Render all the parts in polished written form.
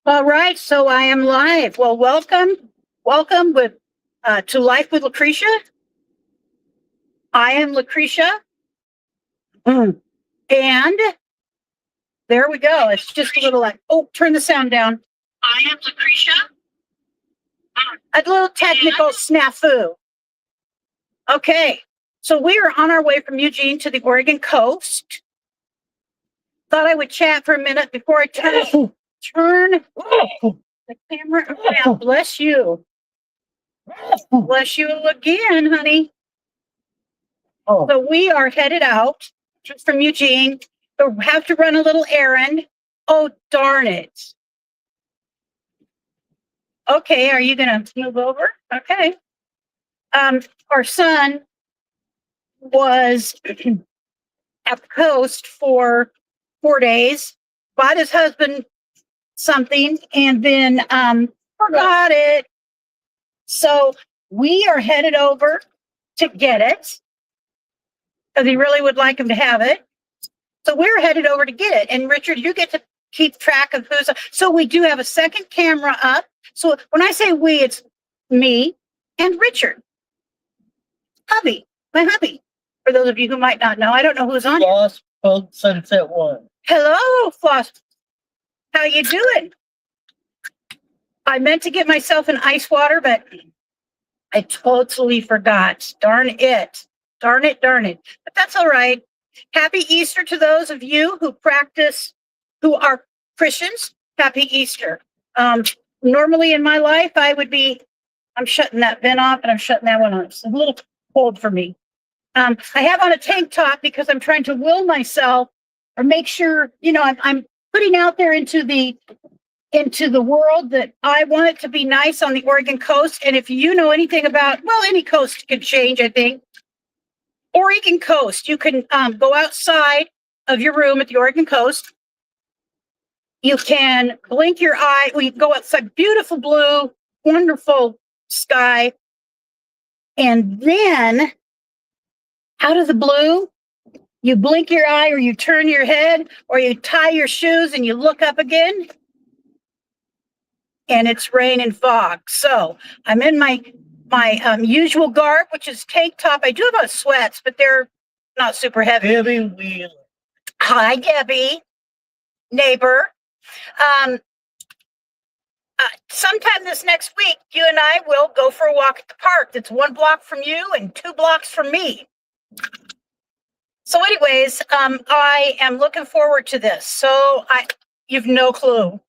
All right, so I am live. Well, welcome with to Life with Lucretia. I am Lucretia, and there we go. It's just a little like, oh, turn the sound down. I am Lucretia. A little technical snafu. Okay, so we are on our way from Eugene to the Oregon coast. Thought I would chat for a minute before I turn the camera around. Bless you. Bless you again, honey. So we are headed out just from Eugene. We have to run a little errand. Oh, darn it. Okay, are you going to move over? Okay. Our son was at the coast for 4 days, bought his husband something, and then forgot it. So we are headed over to get it because he really would like him to have it. So we're headed over to get it. And Richard, you get to keep track of who's. So we do have a second camera up. So when I say we, it's me and Richard. Hubby, my hubby. For those of you who might not know, I don't know who's on. Floss, Boat Sunset One. Hello, Floss. How you doing? I meant to get myself an ice water, but I totally forgot. Darn it. Darn it, darn it. But that's all right. Happy Easter to those of you who are Christians. Happy Easter. Normally in my life, I'm shutting that vent off and I'm shutting that one on. It's a little cold for me. I have on a tank top because I'm trying to will myself or make sure, I'm putting out there into the world that I want it to be nice on the Oregon coast. And if you know anything about, well, any coast can change, I think. Oregon coast, you can go outside of your room at the Oregon coast. You can blink your eye. We go outside, beautiful blue, wonderful sky. And then out of the blue, you blink your eye or you turn your head or you tie your shoes and you look up again. And it's rain and fog. So I'm in my usual garb, which is tank top. I do have on sweats, but they're not super heavy. Debbie Wheeler. Hi, Debbie, neighbor. Sometime this next week, you and I will go for a walk at the park. That's 1 block from you and 2 blocks from me. So anyways, I am looking forward to this. So you've no clue.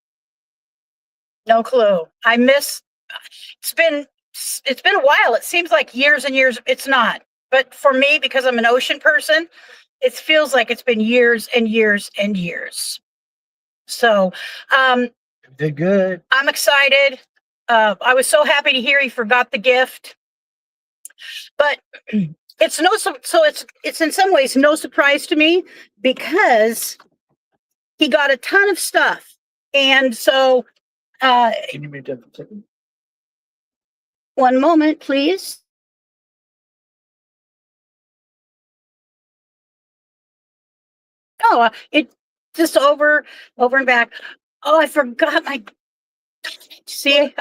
No clue. It's been a while. It seems like years and years. It's not. But for me, because I'm an ocean person, it feels like it's been years and years and years. So Did good. I'm excited. I was so happy to hear he forgot the gift. But it's in some ways no surprise to me because he got a ton of stuff. And so Can you make that a second? one moment, please. Oh, it just over and back. Oh, I forgot my. See,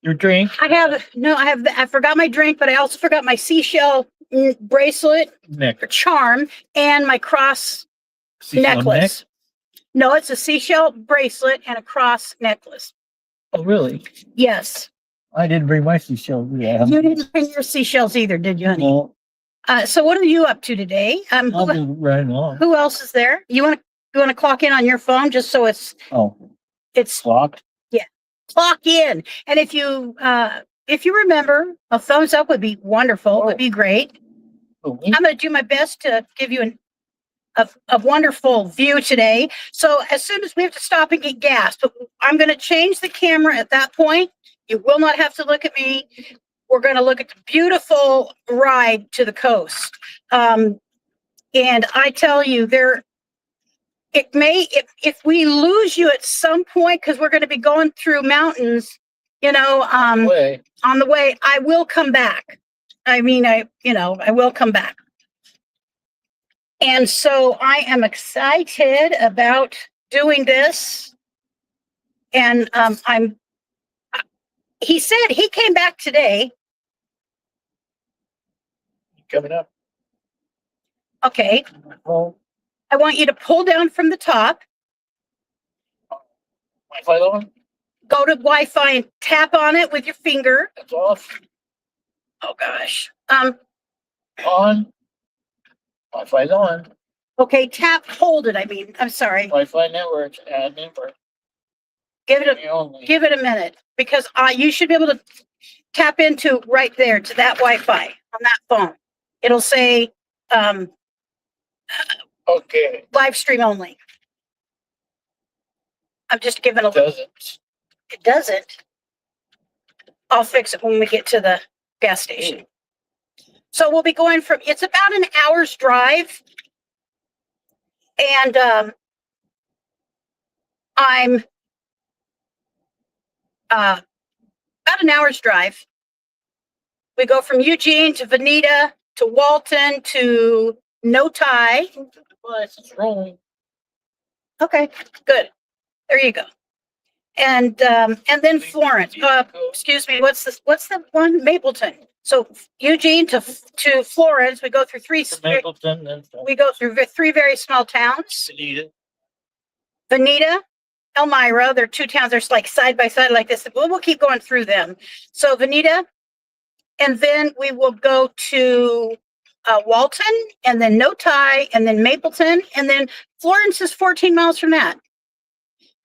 Your drink? I forgot my drink, but I also forgot my seashell bracelet Neck. or charm and my cross Seashell necklace. neck? No, it's a seashell bracelet and a cross necklace. Oh, really? Yes. I didn't bring my seashell. Yeah. You didn't bring your seashells either, did you, honey? No, So what are you up to today? I'll be right along. Who else is there? You want to clock in on your phone just so it's Clock? clock in. And if you remember, a thumbs up would be wonderful. Would be great. Oh, I'm going to do my best to give you a wonderful view today. So as soon as we have to stop and get gas, but I'm going to change the camera at that point. You will not have to look at me. We're going to look at the beautiful ride to the coast. And I tell you, if we lose you at some point, because we're going to be going through mountains, on the way, I will come back. I mean, I will come back. And so I am excited about doing this. And he said he came back today. Coming up. Okay. Well, I want you to pull down from the top, Wi-Fi on? go to Wi-Fi and tap on it with your finger. That's off. Oh gosh. On. Wi-Fi's on. Okay, hold it. I mean, I'm sorry. Wi-Fi networks, add member. Give it Only. give it a minute because you should be able to tap into right there to that Wi-Fi on that phone. It'll say Okay. live stream only. I'm just giving a. Doesn't. It doesn't. I'll fix it when we get to the gas station. So we'll be going from. It's about an hour's drive, and I'm about an hour's drive. We go from Eugene to Veneta to Walton to Notai. It's rolling. Okay, good. There you go. And then Florence. Excuse me. What's this? What's the one? Mapleton. So Eugene to Florence. We go through Mapleton, then we go through three very small towns. Veneta. Veneta, Elmira. They're two towns. They're like side by side like this. We'll keep going through them. So Veneta, and then we will go to Walton, and then Notai, and then Mapleton, and then Florence is 14 miles from that.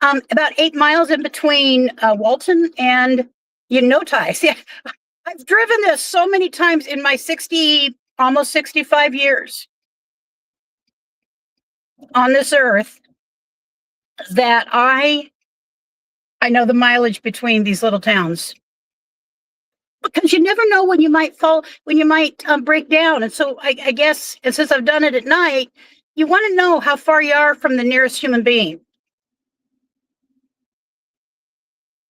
About 8 miles in between Walton and Notai. See, I've driven this so many times in my almost 65 years on this earth that I know the mileage between these little towns. Because you never know when you might break down. And so I guess, and since I've done it at night, you want to know how far you are from the nearest human being.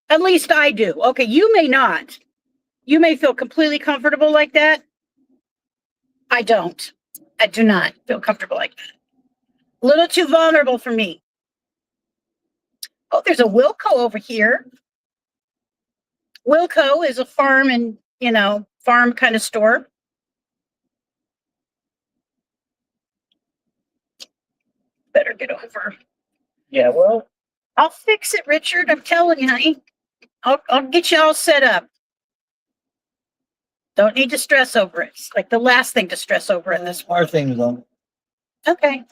At least I do. Okay, you may not. You may feel completely comfortable like that. I don't. I do not feel comfortable like that. A little too vulnerable for me. Oh, there's a Wilco over here. Wilco is a farm and, farm kind of store. Better get over. Yeah, well. I'll fix it, Richard. I'm telling you, honey. I'll get you all set up. Don't need to stress over it. It's like the last thing to stress over in this. Our things on. Okay.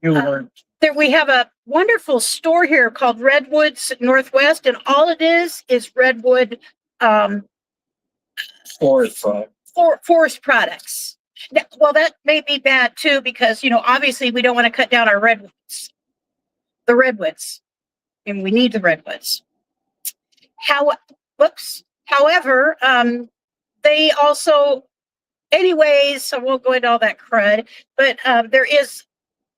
You learned. There we have a wonderful store here called Redwoods Northwest, and all it is redwood forest products. Well, that may be bad too, because obviously we don't want to cut down our redwoods. The redwoods. And we need the redwoods. However, they also, anyways, so we'll go into all that crud, but there is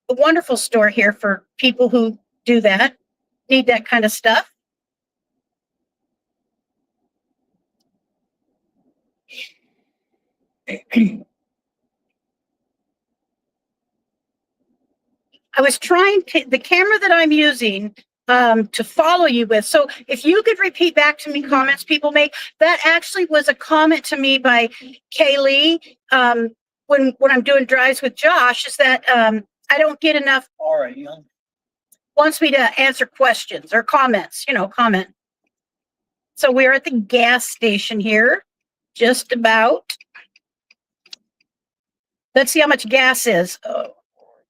a wonderful store here for people who do that, need that kind of stuff. I was trying the camera that I'm using to follow you with. So if you could repeat back to me comments people make, that actually was a comment to me by Kaylee when I'm doing drives with Josh, is that I don't get enough. All right, young. Wants me to answer questions or comments, comment. So we're at the gas station here, just about. Let's see how much gas is. Oh,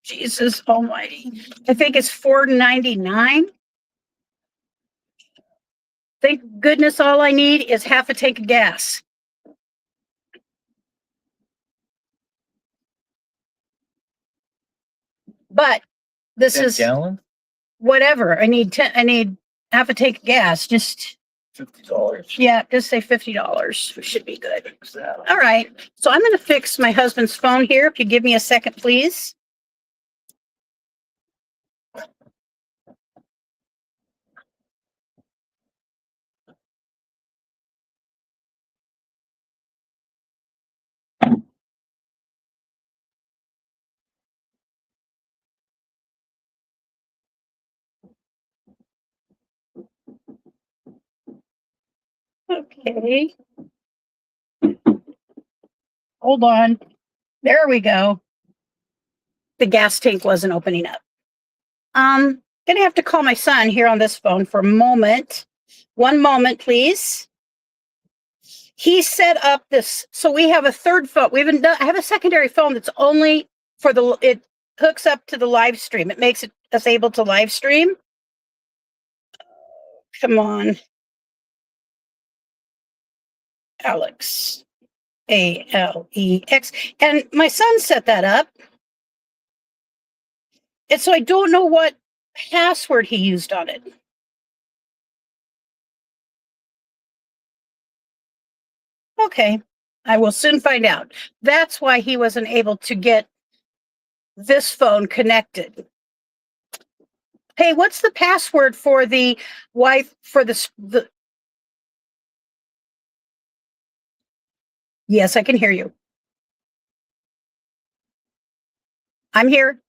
Jesus almighty. I think it's $4.99. Thank goodness all I need is half a tank of gas. But this is gallon? Whatever. I need half a tank of gas. Just $50. Yeah, just say $50. We should be good. All right. So I'm going to fix my husband's phone here. If you give me a second, please. Okay. Hold on. There we go. The gas tank wasn't opening up. Gonna have to call my son here on this phone for a moment. One moment, please. He set up this, so we have a third phone. We haven't done, I have a secondary phone that's only for it hooks up to the live stream. It makes us able to live stream. Come on. Alex. Alex. And my son set that up. And so I don't know what password he used on it. Okay. I will soon find out. That's why he wasn't able to get this phone connected. Hey, what's the password for the wife for the Yes, I can hear you. I'm here.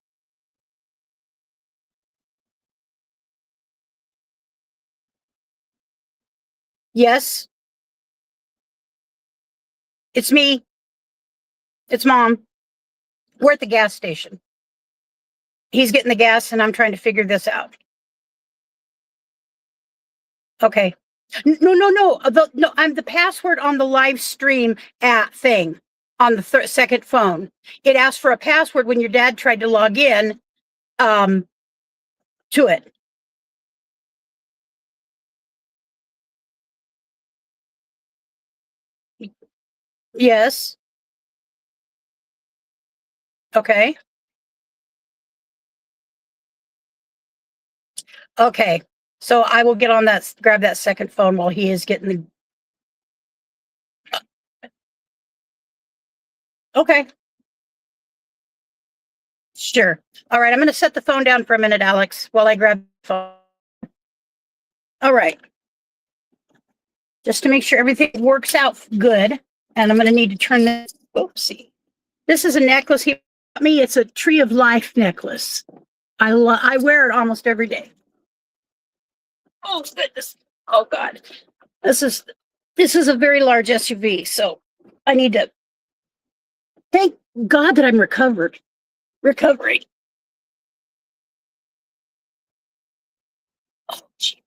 Yes, it's me. It's mom. We're at the gas station. He's getting the gas and I'm trying to figure this out. Okay. No, no, no. No, I'm the password on the live stream at thing on the second phone. It asked for a password when your dad tried to log in to it. Yes. Okay. Okay. So I will get on that, grab that second phone while he is getting the. Okay. Sure. All right. I'm going to set the phone down for a minute, Alex, while I grab the phone. All right. Just to make sure everything works out good. And I'm going to need to turn this. Oopsie. This is a necklace he bought me. It's a tree of life necklace. I wear it almost every day. Oh goodness. Oh God. This is a very large SUV. So I need to thank God that I'm recovering. Oh, gee.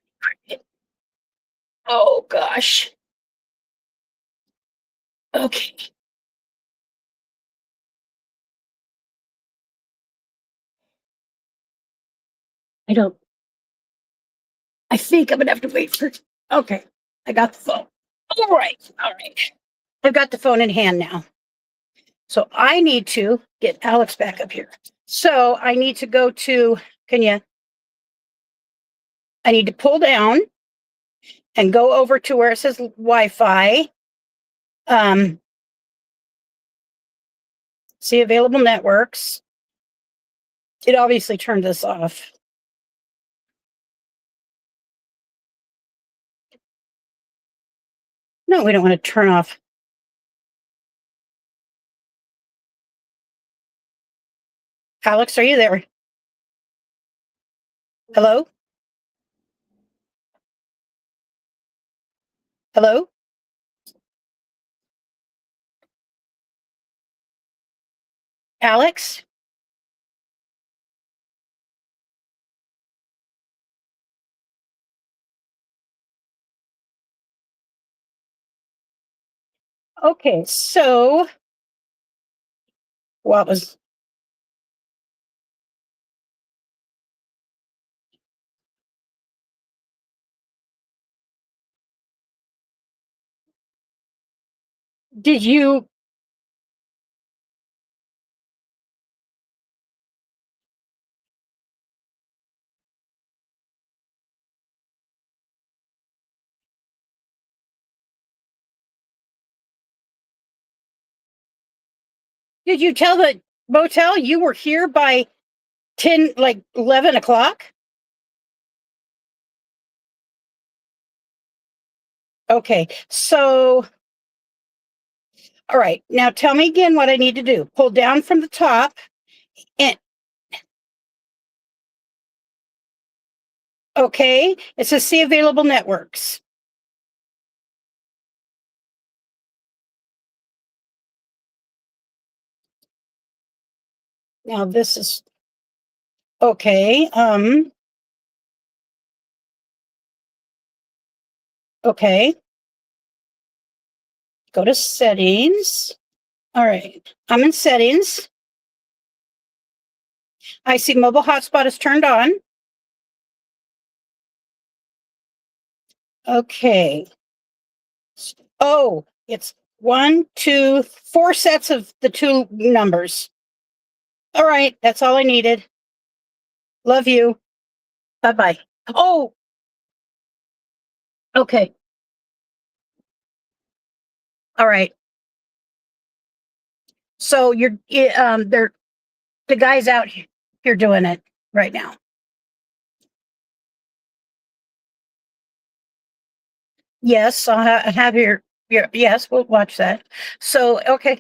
Oh gosh. Okay. I don't. I think I'm gonna have to wait for. Okay, I got the phone. All right, all right. I've got the phone in hand now. So I need to get Alex back up here. So I need to go to. Can you? I need to pull down and go over to where it says Wi-Fi. See available networks. It obviously turned this off. No, we don't want to turn off. Alex, are you there? Hello? Hello? Alex? Okay, so what was did you did you tell the motel you were here by 10, like 11 o'clock? Okay, so all right, now tell me again what I need to do. Pull down from the top and okay, it says see available networks. Now this is okay. Okay. Go to settings. All right. I'm in settings. I see mobile hotspot is turned on. Okay. Oh, it's 1, 2, 4 sets of the 2 numbers. All right. That's all I needed. Love you. Bye-bye. Oh, okay. All right. So they're the guys out here doing it right now. Yes, I'll have your yes, we'll watch that. So, okay.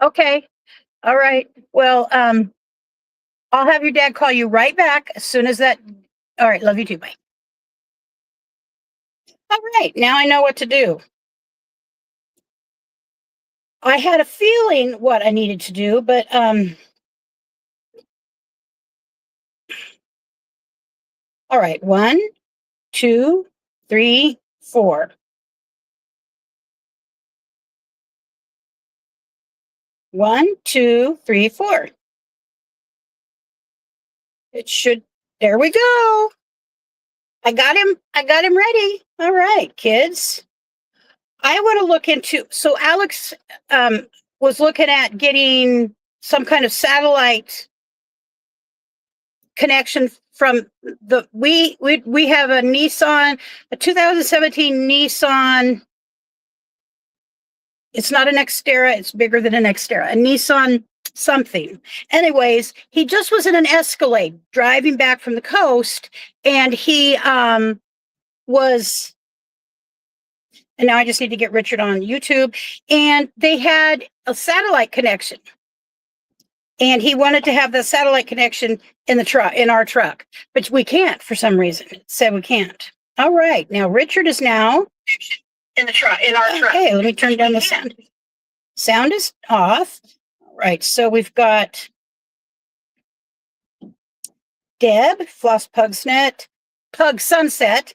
Okay. All right. Well, I'll have your dad call you right back as soon as that. All right. Love you too. Bye. All right. Now I know what to do. I had a feeling what I needed to do, but all right. 1, 2, 3, 4. 1, 2, 3, 4. It should. There we go. I got him. I got him ready. All right, kids. I want to look into. So Alex was looking at getting some kind of satellite connection from the. We have a Nissan, a 2017 Nissan. It's not an Xterra. It's bigger than an Xterra. A Nissan something. Anyways, he just was in an Escalade driving back from the coast, and he was, and now I just need to get Richard on YouTube, and they had a satellite connection, and he wanted to have the satellite connection in the truck, in our truck, but we can't for some reason. It said we can't. All right, now Richard is now in our truck. Okay, let me turn down the sound. Sound is off. All right, so we've got Deb, Floss Pugsnet, Pug Sunset.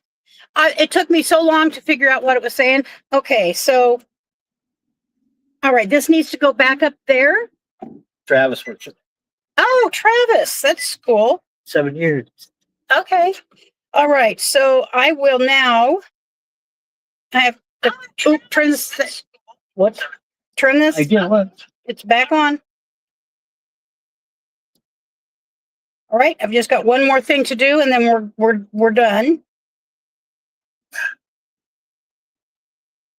It took me so long to figure out what it was saying. Okay, so, all right, this needs to go back up there. Travis works it. Oh, Travis, that's cool. 7 years. Okay. All right, so I will now, I have to turn this, What? turn this, I get what? it's back on. All right, I've just got one more thing to do and then we're done.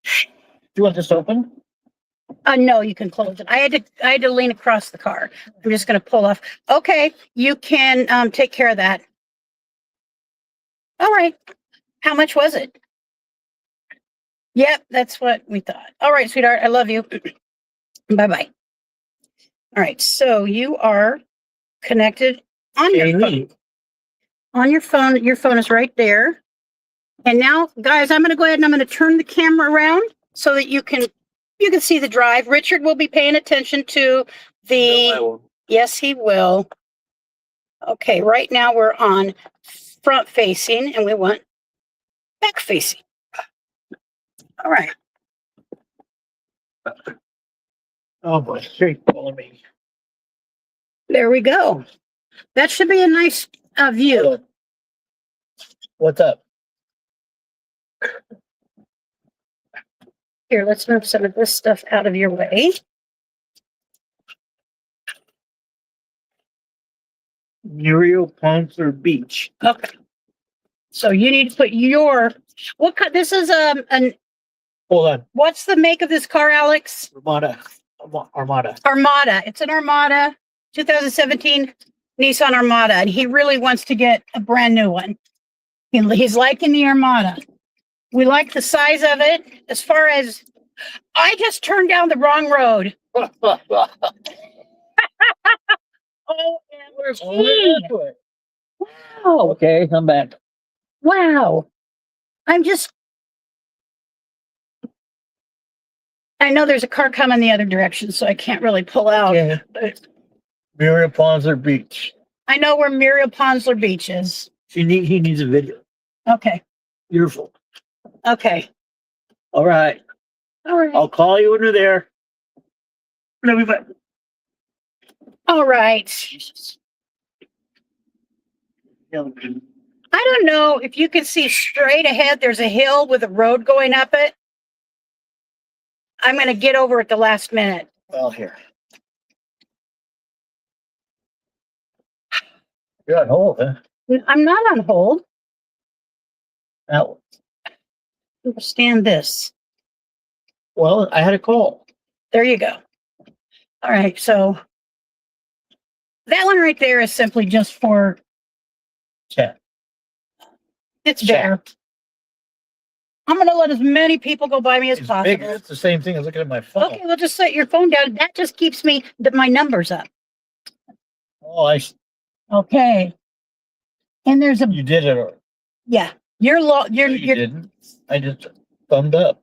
Do you want this open? No, you can close it. I had to lean across the car. I'm just going to pull off. Okay, you can take care of that. All right. How much was it? Yep, that's what we thought. All right, sweetheart. I love you. Bye-bye. All right, so you are connected on your phone. On your phone. Your phone is right there. And now, guys, I'm going to go ahead and I'm going to turn the camera around so that you can see the drive. Richard will be paying attention to the. No, yes, he will. Okay, right now we're on front facing and we want back facing. All right. oh boy, straight calling me. There we go. That should be a nice view. What's up? Here, let's move some of this stuff out of your way. Muriel Poncer Beach. Okay. So you need to put your, what kind, this is an, Hold on. what's the make of this car, Alex? Armada. Armada. It's an Armada, 2017 Nissan Armada, and he really wants to get a brand new one. He's liking the Armada. We like the size of it. As far as, I just turned down the wrong road. OMG. Wow. Okay, I'm back. Wow. I know there's a car coming the other direction, so I can't really pull out. Yeah. Muriel Ponsler Beach. I know where Muriel Ponsler Beach is. He needs a video. Okay. Beautiful. Okay. All right. All right. I'll call you when you're there. No, we back. All right. I don't know if you can see straight ahead. There's a hill with a road going up it. I'm going to get over at the last minute. Well, here. You're on hold, huh? I'm not on hold. That one. Understand this. Well, I had a call. There you go. All right. So that one right there is simply just for Chat. it's there. I'm going to let as many people go by me as It's possible. big. It's the same thing as looking at my phone. Okay, well, just set your phone down. That just keeps my numbers up. Oh, Okay. And there's you did it already. yeah. No, you didn't. I just thumbed up.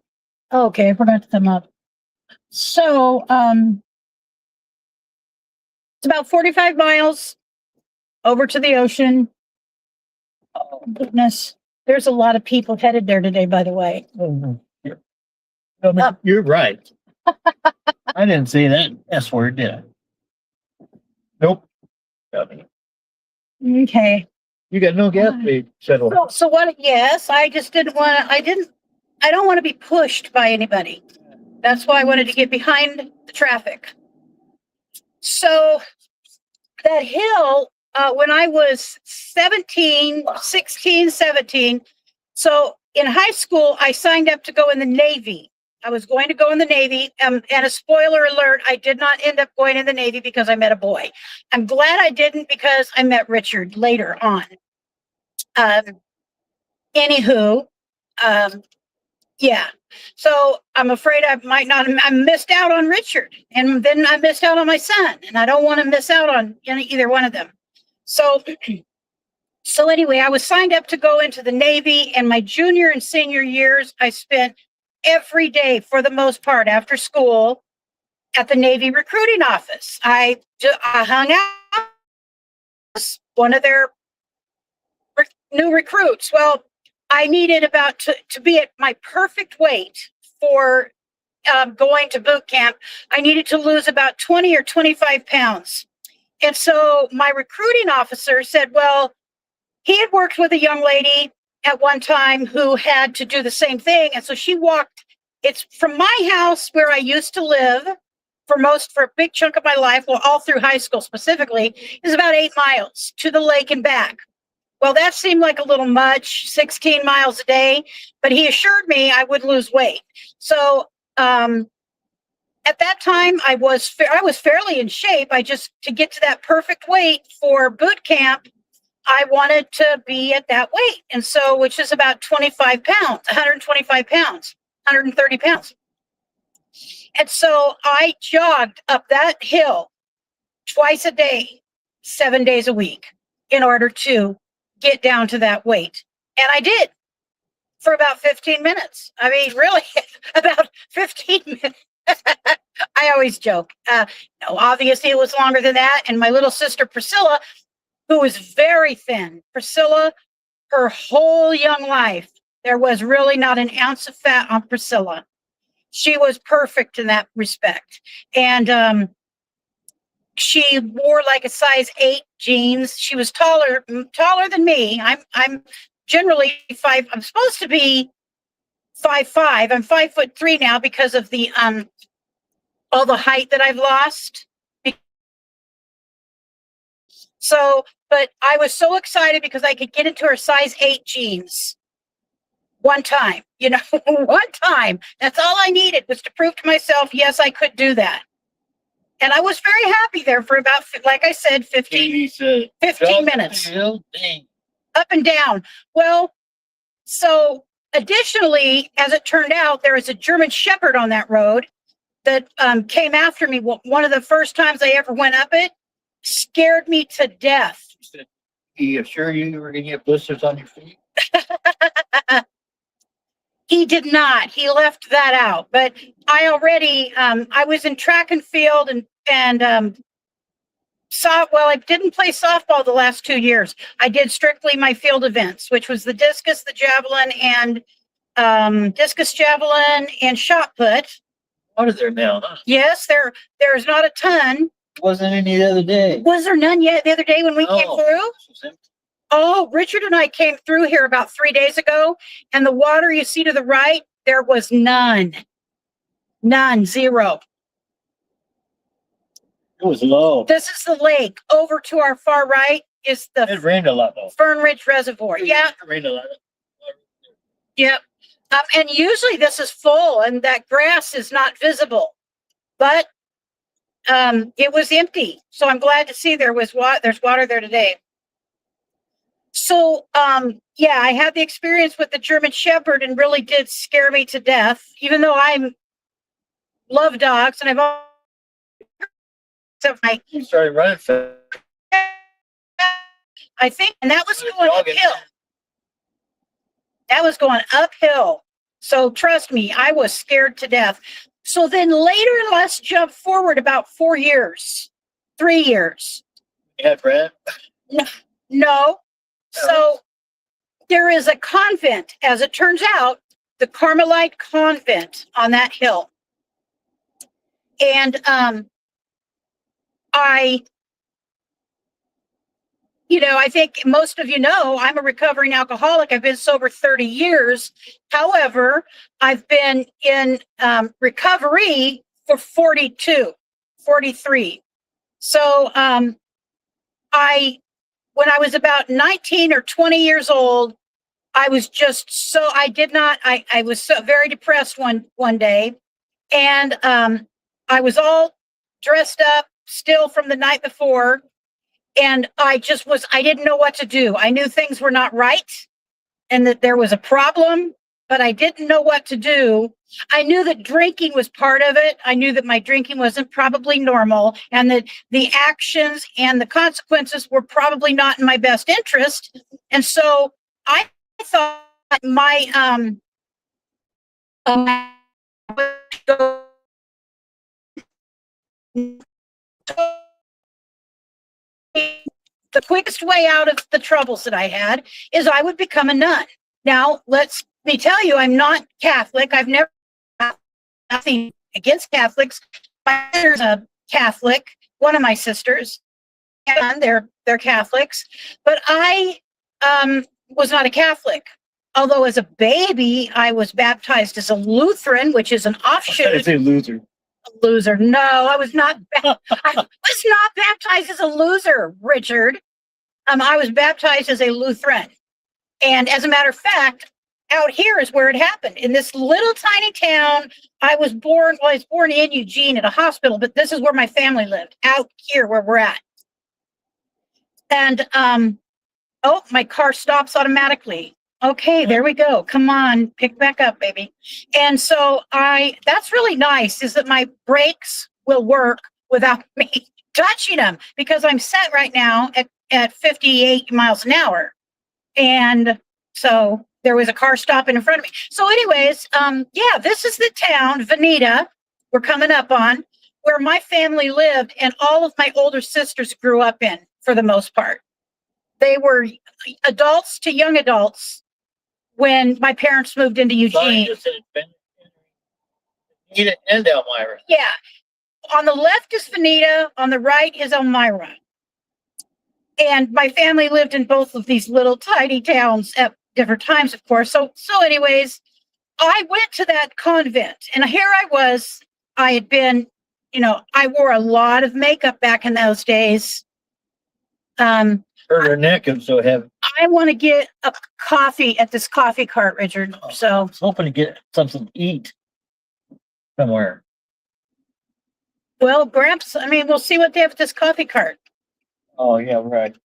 Okay, I forgot to thumb up. So, it's about 45 miles over to the ocean. Oh, goodness. There's a lot of people headed there today, by the way. You're right. I didn't say that S word, did I? Nope. Okay. You got no gas paid. So what? Yes, I just didn't want to. I don't want to be pushed by anybody. That's why I wanted to get behind the traffic. So that hill, when I was 17, 16, 17. So in high school, I signed up to go in the Navy. I was going to go in the Navy. And a spoiler alert, I did not end up going in the Navy because I met a boy. I'm glad I didn't because I met Richard later on. Anywho, yeah. So I'm afraid I missed out on Richard, and then I missed out on my son, and I don't want to miss out on either one of them. So anyway, I was signed up to go into the Navy, and my junior and senior years, I spent every day, for the most part, after school at the Navy recruiting office. I hung out as one of their new recruits. Well, I needed to be at my perfect weight for going to boot camp. I needed to lose about 20 or 25 pounds. And so my recruiting officer said, well, he had worked with a young lady at one time who had to do the same thing. And so it's from my house where I used to live for a big chunk of my life, well, all through high school specifically, is about 8 miles to the lake and back. Well, that seemed like a little much, 16 miles a day, but he assured me I would lose weight. So at that time, I was fairly in shape. To get to that perfect weight for boot camp, I wanted to be at that weight. And so, which is about 25 pounds, 125 pounds, 130 pounds. And so I jogged up that hill twice a day, 7 days a week in order to get down to that weight. And I did for about 15 minutes. I mean, really, about 15 minutes. I always joke. No, obviously it was longer than that. And my little sister, Priscilla, who was very thin, Priscilla, her whole young life, there was really not an ounce of fat on Priscilla. She was perfect in that respect. And she wore like a size 8 jeans. She was taller than me. I'm generally 5. I'm supposed to be 5'5". I'm 5'3" now because of the all the height that I've lost. So, but I was so excited because I could get into her size 8 jeans one time, one time. That's all I needed was to prove to myself, yes, I could do that. And I was very happy there for about, like I said, 15 minutes. Up and down. Well, so additionally, as it turned out, there was a German Shepherd on that road that came after me. One of the first times I ever went up it, scared me to death. He assured you were going to get blisters on your feet? He did not. He left that out. But I already, I was in track and field and well, I didn't play softball the last 2 years. I did strictly my field events, which was the discus, the javelin, and discus, javelin, and shot put. What is there now? Huh? Yes, there's not a ton. Wasn't any the other day. Was there none yet the other day when we came No. through? Oh, Richard and I came through here about 3 days ago, and the water you see to the right, there was none. None, zero. It was low. This is the lake. Over to our far right is It the rained a lot though. Fern Ridge Reservoir. Yeah, It rained a lot. yep. And usually this is full and that grass is not visible, but it was empty. So I'm glad to see there's water there today. So, yeah, I had the experience with the German Shepherd and really did scare me to death, even though I love dogs and You started running fast. I think, and that was going Jogging. uphill. That was going uphill. So trust me, I was scared to death. So then later, let's jump forward about 4 years, 3 years. You had Brad? No. So there is a convent, as it turns out, the Carmelite convent on that hill. And I think most of you know, I'm a recovering alcoholic. I've been sober 30 years. However, I've been in recovery for 43. So when I was about 19 or 20 years old, I was just so, I was so very depressed one day. And I was all dressed up still from the night before. And I didn't know what to do. I knew things were not right and that there was a problem, but I didn't know what to do. I knew that drinking was part of it. I knew that my drinking wasn't probably normal and that the actions and the consequences were probably not in my best interest. And so I thought my, the quickest way out of the troubles that I had is I would become a nun. Now, let me tell you, I'm not Catholic. I've never nothing against Catholics. My sister's a Catholic, one of my sisters, and they're Catholics. But I was not a Catholic. Although as a baby, I was baptized as a Lutheran, which is an offshoot. I say loser. Loser. No, I was not. I was not baptized as a loser, Richard. I was baptized as a Lutheran, and as a matter of fact, out here is where it happened in this little tiny town. I was born in Eugene at a hospital, but this is where my family lived. Out here, where we're at, and oh, my car stops automatically. Okay, there we go. Come on, pick back up, baby. And so that's really nice is that my brakes will work without me touching them because I'm set right now at 58 miles an hour. And so there was a car stopping in front of me. So anyways, yeah, this is the town, Veneta, we're coming up on, where my family lived and all of my older sisters grew up in for the most part. They were adults to young adults when my parents moved into Eugene. Veneta and Elmira. Yeah. On the left is Veneta, on the right is Elmira. And my family lived in both of these little tiny towns at different times, of course. So anyways, I went to that convent and here I was. I had been, I wore a lot of makeup back in those days. Hurt her neck and so heavy. I want to get a coffee at this coffee cart, Richard. So I was hoping to get something to eat somewhere. Well, Gramps, we'll see what they have at this coffee cart. Oh yeah, right.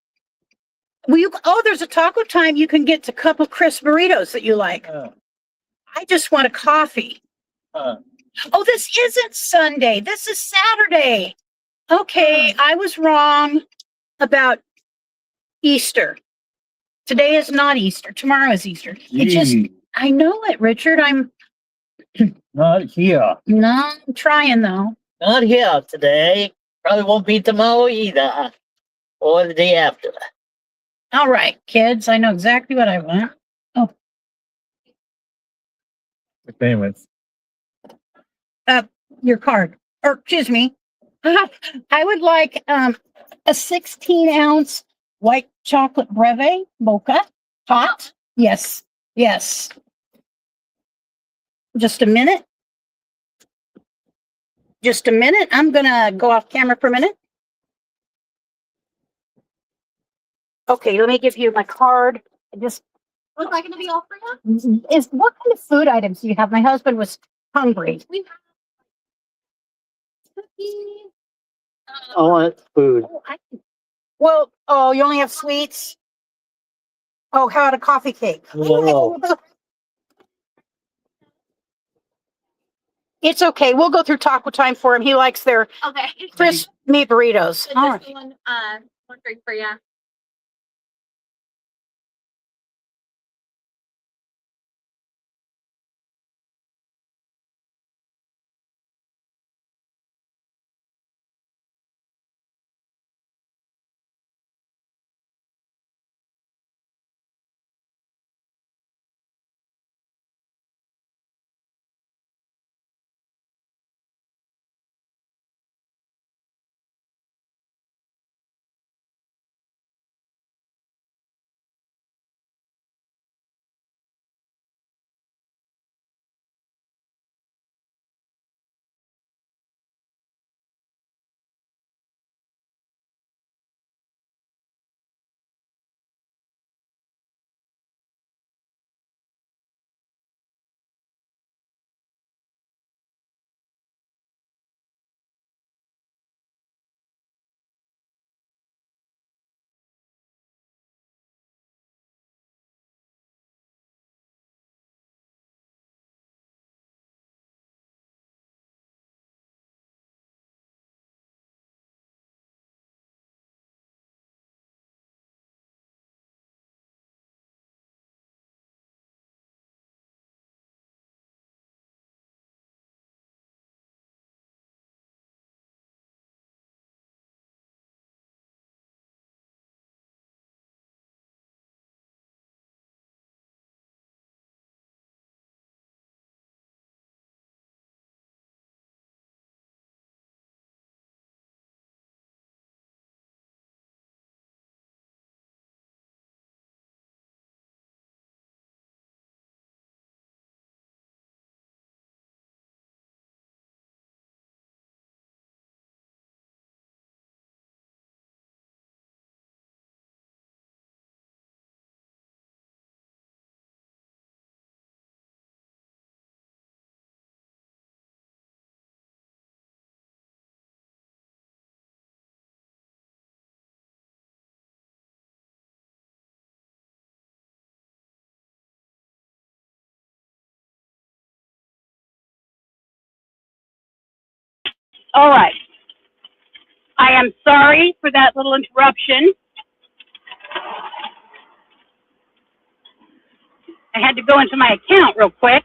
There's a taco time. You can get a couple crisp burritos that you like. I just want a coffee. Oh, this isn't Sunday. This is Saturday. Okay, I was wrong about Easter. Today is not Easter. Tomorrow is Easter. I know it, Richard. I'm Not here. not trying though. Not here today. Probably won't be tomorrow either. Or the day after. All right, kids, I know exactly what I want. Payments. Your card, or excuse me. I would like a 16-ounce white chocolate breve mocha hot. Yes, yes. Just a minute. Just a minute. I'm gonna go off camera for a minute. Okay, let me give you my card. I just Was that going to be all for you? is what kind of food items do you have? My husband was hungry. We have cookies. I want food. Well, oh, you only have sweets. Oh, how about a coffee cake? No. It's okay. We'll go through taco time for him. He likes their Okay. crisp meat burritos. And All just right. one drink for you. All right. I am sorry for that little interruption. I had to go into my account real quick.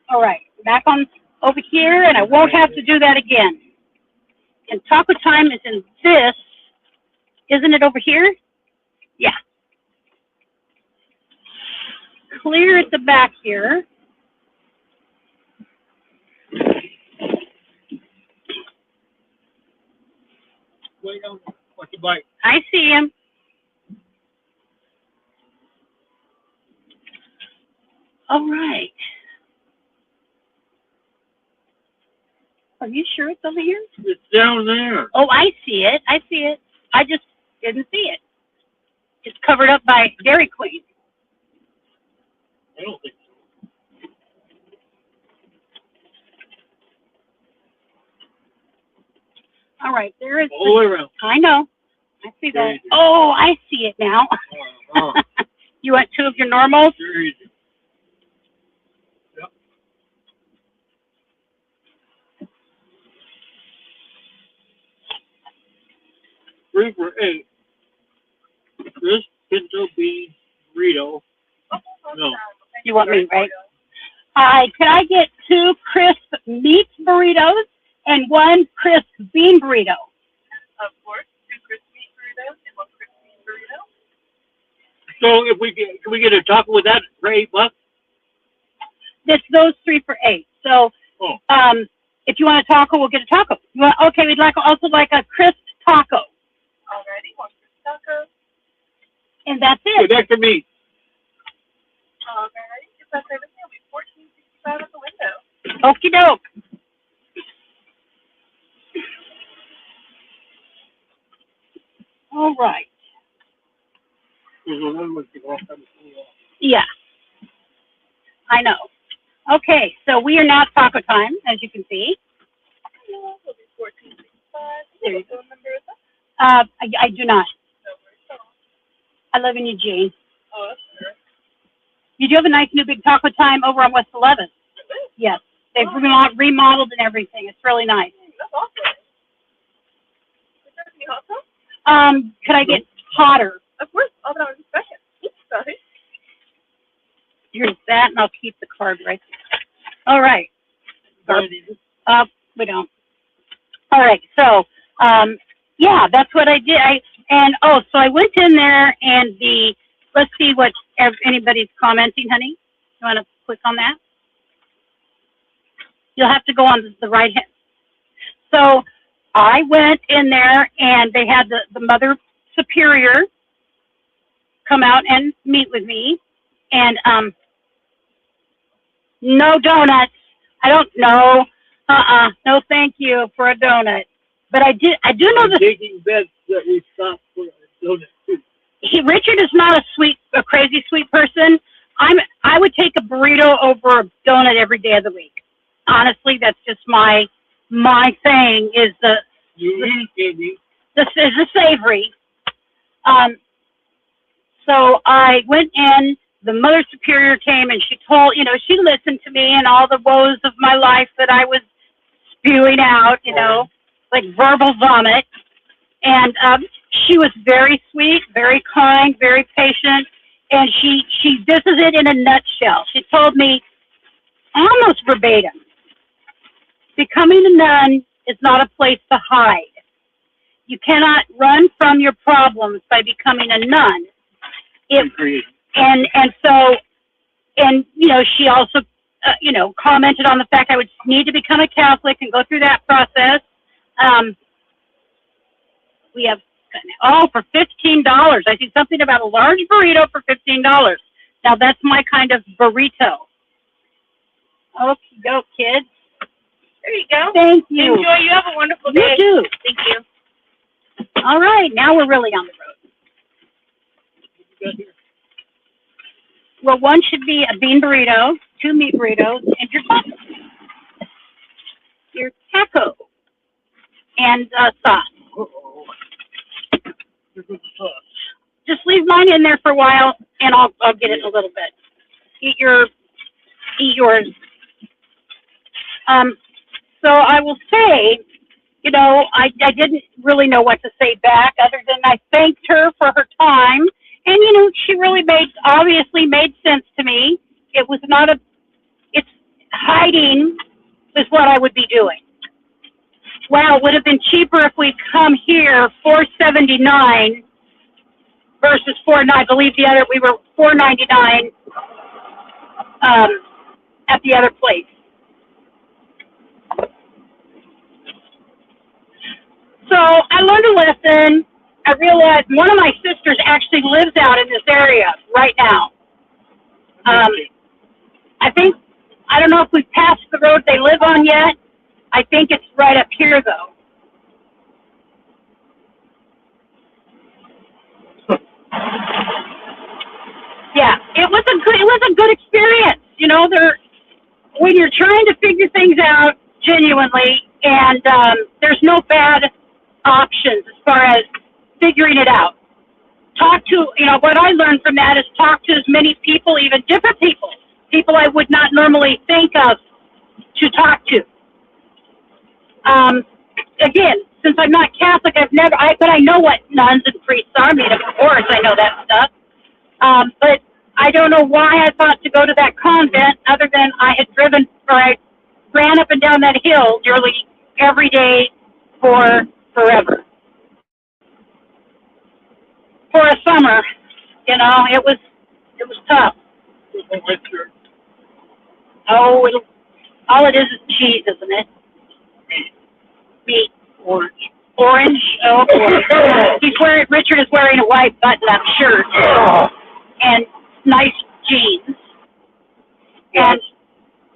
All right, back on over here, and I won't have to do that again. And taco time is in this, isn't it over here? Yeah. Clear at the back here. I see him. All right. Are you sure it's over here? It's down there. Oh, I see it. I see it. I just didn't see it. It's covered up by Dairy Queen. I don't think so. All right, there is. All the way around. I know. I see that. Very easy. Oh, I see it now. You want two of your normals? Very easy. Yep. 3 for $8. This pinto bean burrito. No. You want me, right? Can I get 2 crisp meat burritos and 1 crisp bean burrito? Of course, 2 crisp meat burritos and 1 crisp bean burrito. So if can we get a taco with that for $8? It's those 3 for 8. So, if you want a taco, we'll get a taco. Okay, we'd also like a crisp taco. Alrighty, 1 crisp taco. And that's With it. extra meat. Alrighty, it's that service meal. We $14.65 at the window. Okie doke. All right. Yeah, I know. Okay, so we are now taco time, as you can see. Will be $14.65. There you Phone number is up. I do not. No worries at all. I live in Eugene. Oh, that's good. You do have a nice new big taco time over on West 11th. Yes, they've remodeled and everything. It's really nice. That's awesome. Is there any hot sauce? Could I get hotter? Of course. Oh, that was a second. Oops, sorry. Here's that, and I'll keep the card right there. All right. We don't. All right. So, yeah, that's what I did. So I went in there and let's see what anybody's commenting, honey. You want to click on that? You'll have to go on the right hand. So I went in there and they had the Mother Superior come out and meet with me, and no donuts. I don't know. No, thank you for a donut. But I do know that Taking bets that we stop for a donut too. Richard is not a crazy sweet person. I would take a burrito over a donut every day of the week. Honestly, that's just my thing is the savory. So I went in, the Mother Superior came and she she listened to me and all the woes of my life that I was spewing out, like verbal vomit. And she was very sweet, very kind, very patient. And this is it in a nutshell. She told me almost verbatim, becoming a nun is not a place to hide. You cannot run from your problems by becoming a nun. She also, commented on the fact I would need to become a Catholic and go through that process. We have, for $15. I see something about a large burrito for $15. Now that's my kind of burrito. Okie doke, kids. There you go. Thank you. Enjoy. You have a wonderful day. You too. Thank you. All right, now we're really on the road. Well, 1 should be a bean burrito, 2 meat burritos, and your taco, and sauce. Just leave mine in there for a while, and I'll get it in a little bit. Eat yours. So I will say, I didn't really know what to say back other than I thanked her for her time. And, she really obviously made sense to me. It was it's hiding is what I would be doing. Wow, it would have been cheaper if we'd come here, $4.79 versus $4.9. I believe we were $4.99 at the other place. So I learned a lesson. I realized one of my sisters actually lives out in this area right now. I don't know if we've passed the road they live on yet. I think it's right up here, though. Yeah, it was a good experience. When you're trying to figure things out genuinely, and there's no bad options as far as figuring it out. What I learned from that is talk to as many people, even different people I would not normally think of to talk to. Again, since I'm not Catholic, but I know what nuns and priests are made of course. I know that stuff. But I don't know why I thought to go to that convent other than I had driven or I ran up and down that hill nearly every day for forever. For a summer, you know, it was tough. Oh, all it is cheese, isn't it? Meat. Orange. Oh boy. Richard is wearing a white button-up shirt and nice jeans. And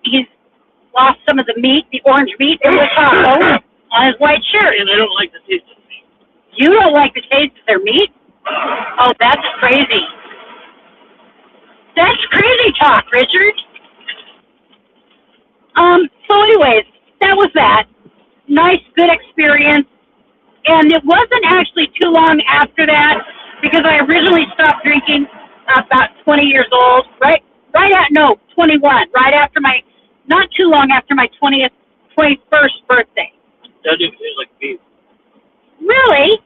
he's lost some of the meat, the orange meat in the taco on his white shirt. And I don't like the taste of meat. You don't like the taste of their meat? Oh, that's crazy. That's crazy talk, Richard. So anyways, that was that. Nice, good experience. And it wasn't actually too long after that, because I originally stopped drinking about 20 years old, 21, right after not too long after my 21st birthday. That didn't taste like beef. Really?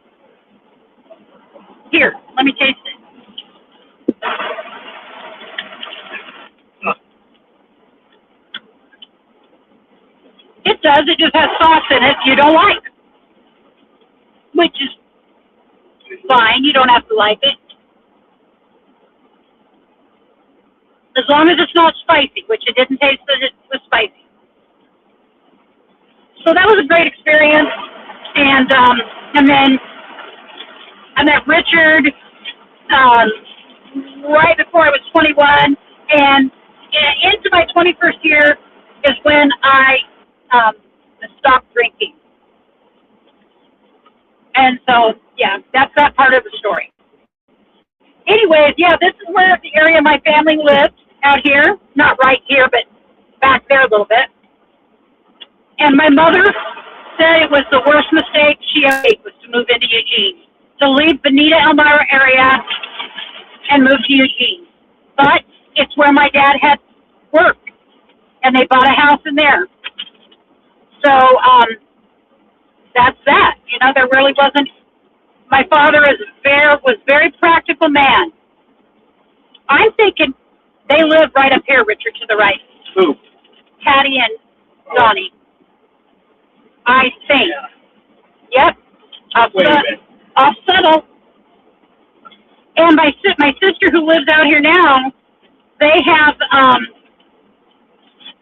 Here, let me taste it. It does, it just has sauce in it you don't like. Which is fine, you don't have to like it. As long as it's not spicy, which it didn't taste that it was spicy. So that was a great experience. And then I met Richard right before I was 21. And into my 21st year is when I stopped drinking. And so, yeah, that's that part of the story. Anyways, yeah, this is where the area my family lived, out here. Not right here, but back there a little bit. And my mother said it was the worst mistake she ever made was to move into Eugene. To leave Benita Elmira area and move to Eugene. But it's where my dad had worked. And they bought a house in there. So, that's that. You know, there really wasn't. My father was very practical man. I'm thinking they live right up here, Richard, to the right. Who? Patty and Donnie. I think. Yep. I'll settle. And my sister who lives out here now, they have.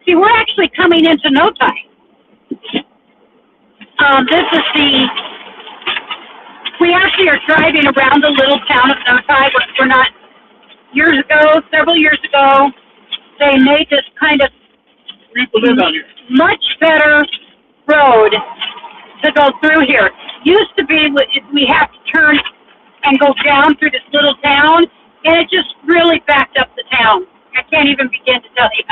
See, we're actually coming into Notai. This is we actually are driving around the little town of Notai. We're not, several years ago, they made this kind of much better road to go through here. Used to be, we have to turn and go down through this little town, and it just really backed up the town. I can't even begin to tell you.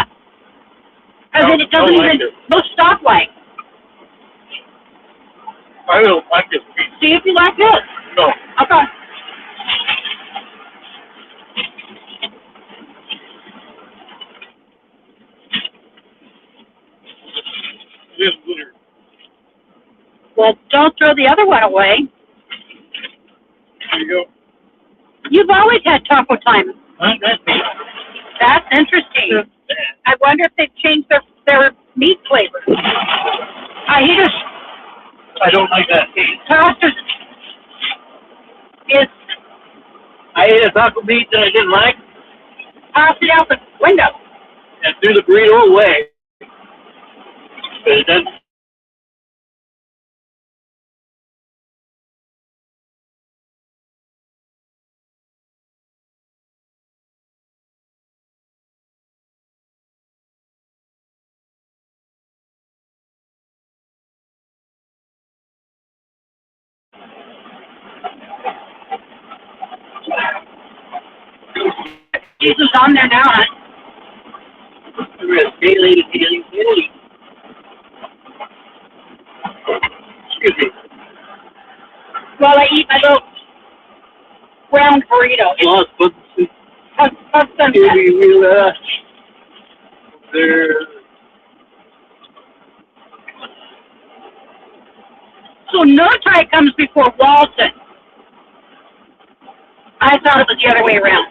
I mean, it doesn't even, no stoplight. I don't like this piece. See if you like this. No. Okay. This glitter. Well, don't throw the other one away. There you go. You've always had taco time. That's me. That's interesting. I wonder if they've changed their meat flavor. I don't like that taste. I ate a taco meat that I didn't like Tossed it out the window. and threw the burrito away. And then Jesus on there now, huh? Daily. Excuse me. While I eat my little round burrito. Lost but Of sunset. There. So Notai comes before Walton. I thought it was the other way around.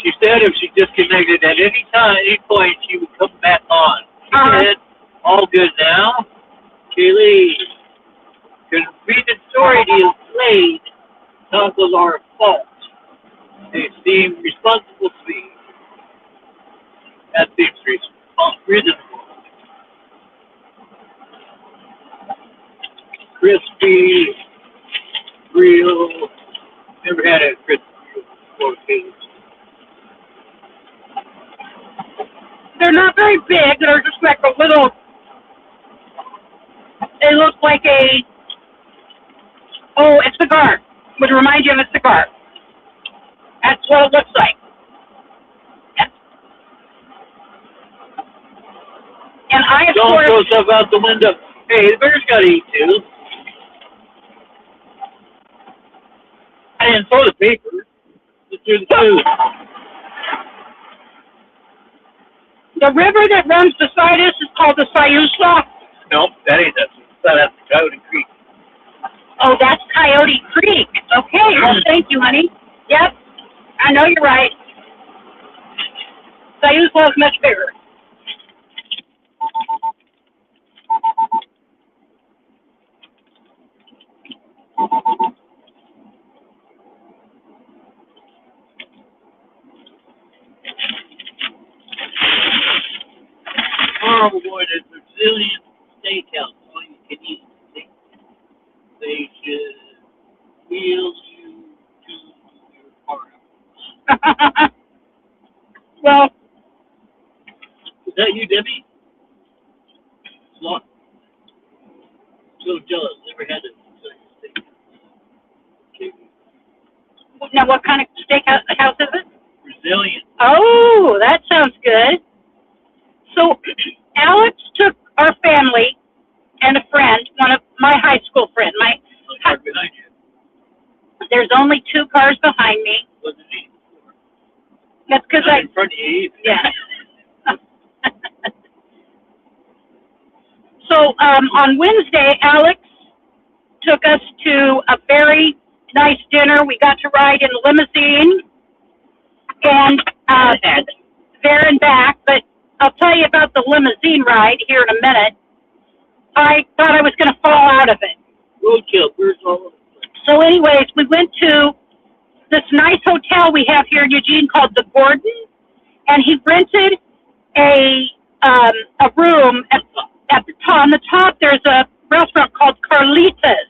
She said if she disconnected at any time, any point, she would come back on. She said, all good now. Kaylee, completed story deal played. Tacos are a fault. They seem responsible to me. That seems reasonable. Crispy, real. Never had a crispy before. They're not very big. They're just like a little. They look like a cigar. Would remind you of a cigar. That's what it looks like. And I, of Don't course, throw stuff out the window. Hey, the bear's got to eat too. I didn't throw the paper. Just threw the food. the river that runs beside us is called the Sayusa. Nope, that ain't that. That's the Coyote Creek. Oh, that's Coyote Creek. Okay, well, thank you, honey. Yep, I know you're right. Sayusa is much bigger. Oh boy, there's Brazilian steakhouse. All you can eat. They should wheel you to your car. Well, Is that you, Debbie? What? So jealous. Never had a steak. Okay. now what kind of steakhouse is it? Brazilian. Oh, that sounds good. So, Alex took our family and a friend, one of my high school friend. Car behind you. There's only 2 cars behind me. Wasn't me. That's because Not in front of you either. yeah. So, on Wednesday, Alex took us to a very nice dinner. We got to ride in the limousine and there and back, but I'll tell you about the limousine ride here in a minute. I thought I was going to fall out of it. Roadkill, birds all over the place. So anyways, we went to this nice hotel we have here in Eugene called the Gordon, and he rented a room at the top. On the top, there's a restaurant called Carlitas,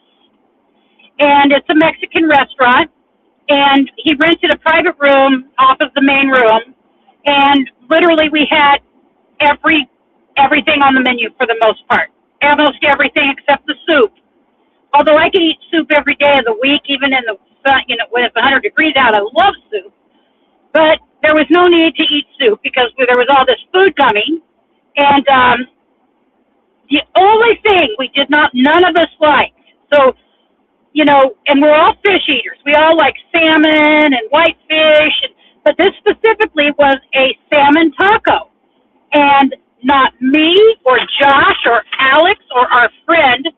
and it's a Mexican restaurant, and he rented a private room off of the main room, and literally we had everything on the menu for the most part. Almost everything except the soup. Although I could eat soup every day of the week, even in the sun, when it's 100 degrees out, I love soup. But there was no need to eat soup because there was all this food coming. And the only thing none of us liked. So, and we're all fish eaters. We all like salmon and whitefish. But this specifically was a salmon taco. And not me or Josh or Alex or our friend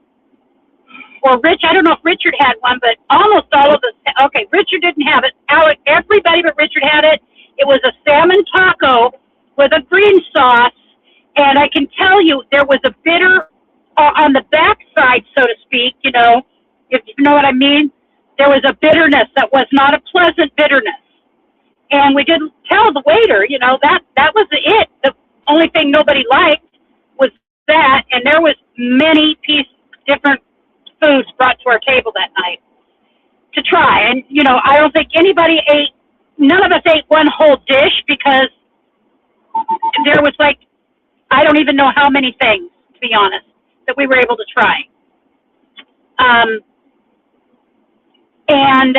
or Rich. I don't know if Richard had one, but almost all of us. Okay, Richard didn't have it. Alex, everybody but Richard had it. It was a salmon taco with a green sauce. And I can tell you there was a bitter on the backside, so to speak, if you know what I mean. There was a bitterness that was not a pleasant bitterness. And we didn't tell the waiter, that was it. The only thing nobody liked was that, and there was many different foods brought to our table that night to try. And, I don't think none of us ate one whole dish because there was I don't even know how many things, to be honest, that we were able to try. And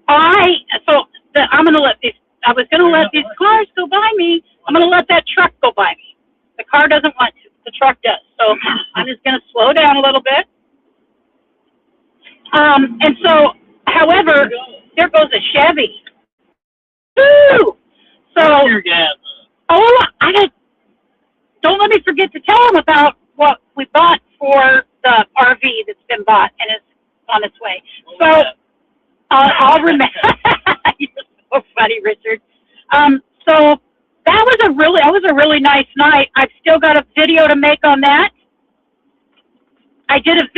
I'm going to I was going to let these cars go by me. I'm going to let that truck go by me. The car doesn't want to. The truck does. So I'm just going to slow down a little bit. And so, however, there goes a Chevy. Woo! So, don't let me forget to tell them about what we bought for the RV that's been bought and it's on its way. So, I'll remember. You're so funny, Richard. So that was a really nice night. I've still got a video to make on that. I did a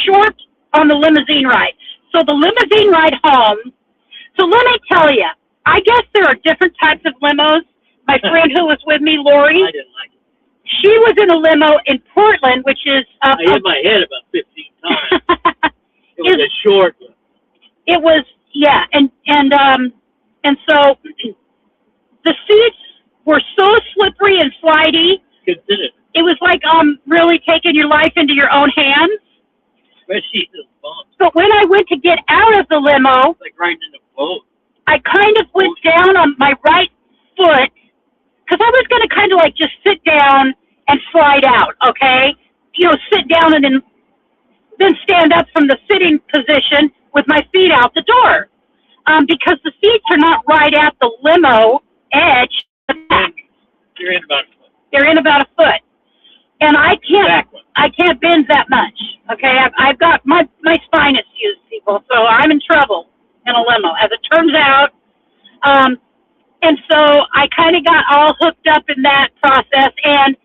short on the limousine ride. So the limousine ride home. So let me tell you, I guess there are different types of limos. My friend who was with me, Lori, I didn't like it. she was in a limo in Portland, which is I hit my head about 15 times. It was a short one. It was, yeah, and so the seats were so slippery and slidey. Consider. It was like really taking your life into your own hands. Especially the bumps. But when I went to get out of the limo, It's like riding in a boat. I kind of went down on my right foot because I was going to kind of like just sit down and slide out, okay? You know, sit down and then stand up from the sitting position with my feet out the door. Because the seats are not right at the limo edge. You're in about a foot. They're in about a foot. And I can't bend that much, okay? I've got, my spine is fused, people, so I'm in trouble in a limo, as it turns out. And so I kind of got all hooked up in that process, and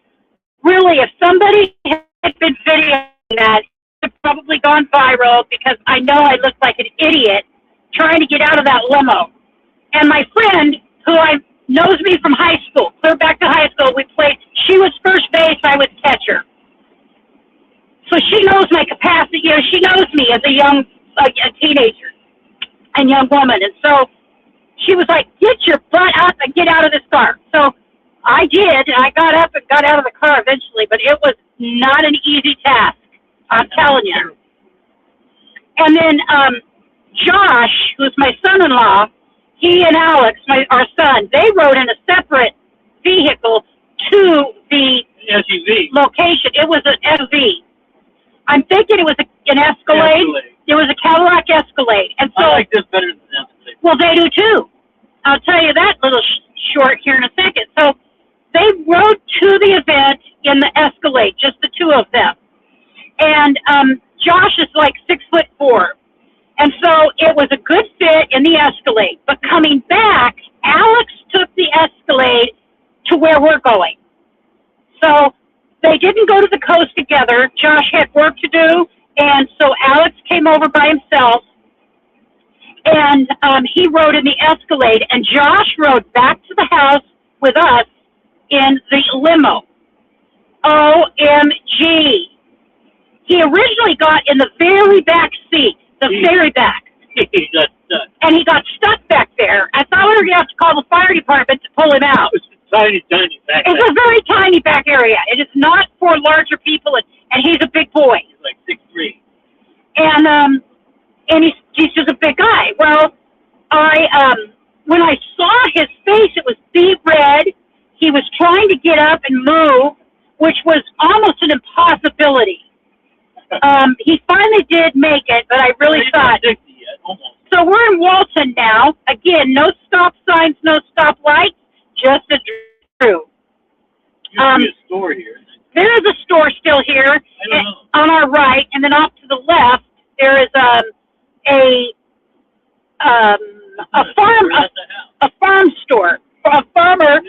really, if somebody had been videoing that, it would have probably gone viral because I know I looked like an idiot trying to get out of that limo. And my friend, who knows me from high school, clear back to high school, we played, she was first base, I was catcher. So she knows my capacity, you know, she knows me as a teenager and young woman. And so she was like, get your butt up and get out of this car. So I did, and I got up and got out of the car eventually, but it was not an easy task, I'm telling you. And then Josh, who's my son-in-law, he and Alex, our son, they rode in a separate vehicle to the SUV. location. It was an SUV. I'm thinking it was an Escalade. It was a Cadillac Escalade. And so, I like this better than Escalade. well, they do too. I'll tell you that little short here in a second. So they rode to the event in the Escalade, just the two of them. And Josh is like 6'4". And so it was a good fit in the Escalade. But coming back, Alex took the Escalade to where we're going. So they didn't go to the coast together. Josh had work to do. And so Alex came over by himself. And he rode in the Escalade. And Josh rode back to the house with us in the limo. OMG. He originally got in the very back seat. The very back. He got stuck. And he got stuck back there. I thought we were going to have to call the fire department to pull him out. It's a tiny back. It's a very tiny back area. It is not for larger people, and he's a big boy. He's like 6'3". And he's just a big guy. Well, when I saw his face, it was deep red. He was trying to get up and move, which was almost an impossibility. He finally did make it, but I really thought. So we're in Walton now. Again, no stop signs, no stop lights, just a Drew. There is a store here. There is a store still here on our right, and then off to the left there is a farm store, a farmer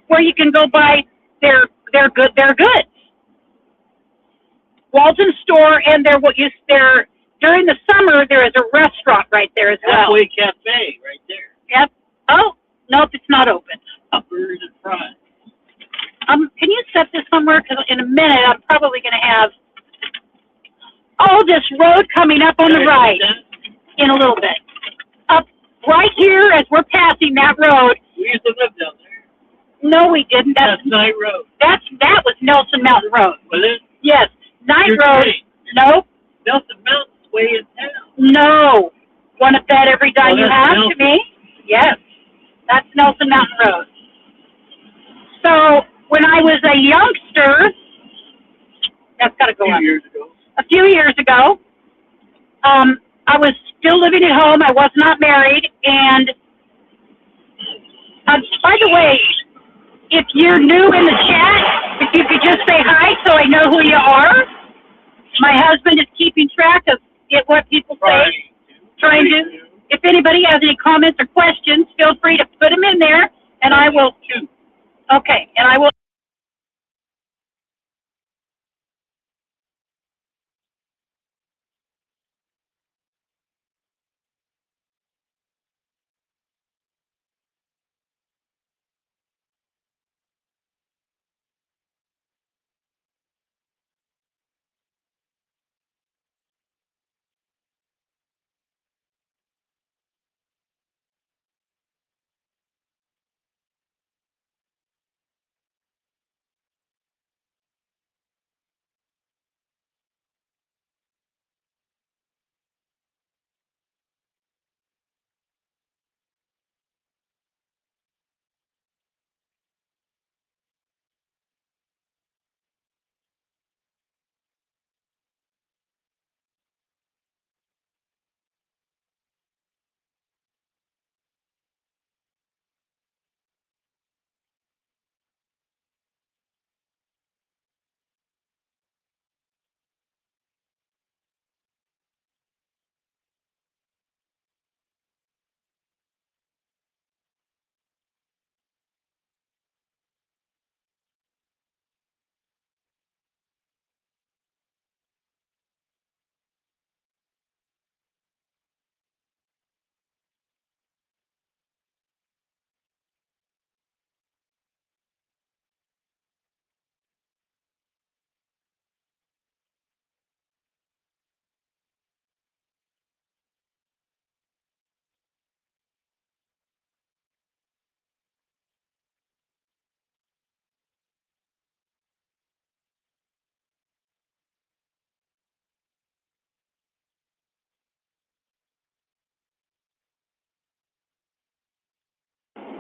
where you can go buy their goods. Walton store, and during the summer there is a restaurant right there as well. Halfway Cafe right there. Yep. Oh, nope, it's not open. Burgers and fries. Can you set this somewhere? Because in a minute I'm probably going to have this road coming up on the right in a little bit. Up right here as we're passing that road. We used to live down there. No, we didn't. That's Night Road. That was Nelson Mountain Road. Was it? Yes. Night You're Road. kidding. Nope. Nelson Mountain's way in town. No. Want to bet every dime you have Nelson. to me? Yes. That's Nelson Mountain Road. So when I was a youngster, that's got to go up. A few years ago, I was still living at home. I was not married. And by the way, if you're new in the chat, if you could just say hi so I know who you are. My husband is keeping track of what people say. Trying to. if anybody has any comments or questions, feel free to put them in there, and I will. Okay, and I will.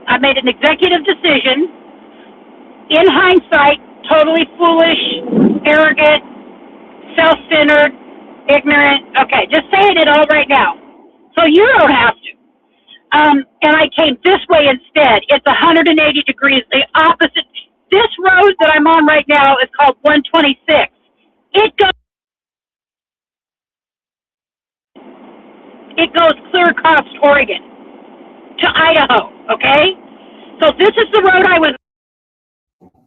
I made an executive decision. In hindsight, totally foolish, arrogant, self-centered, ignorant. Okay, just saying it all right now. So you don't have to. And I came this way instead. It's 180 degrees, the opposite. This road that I'm on right now is called 126. It goes clear across Oregon to Idaho, okay? So this is the road I was.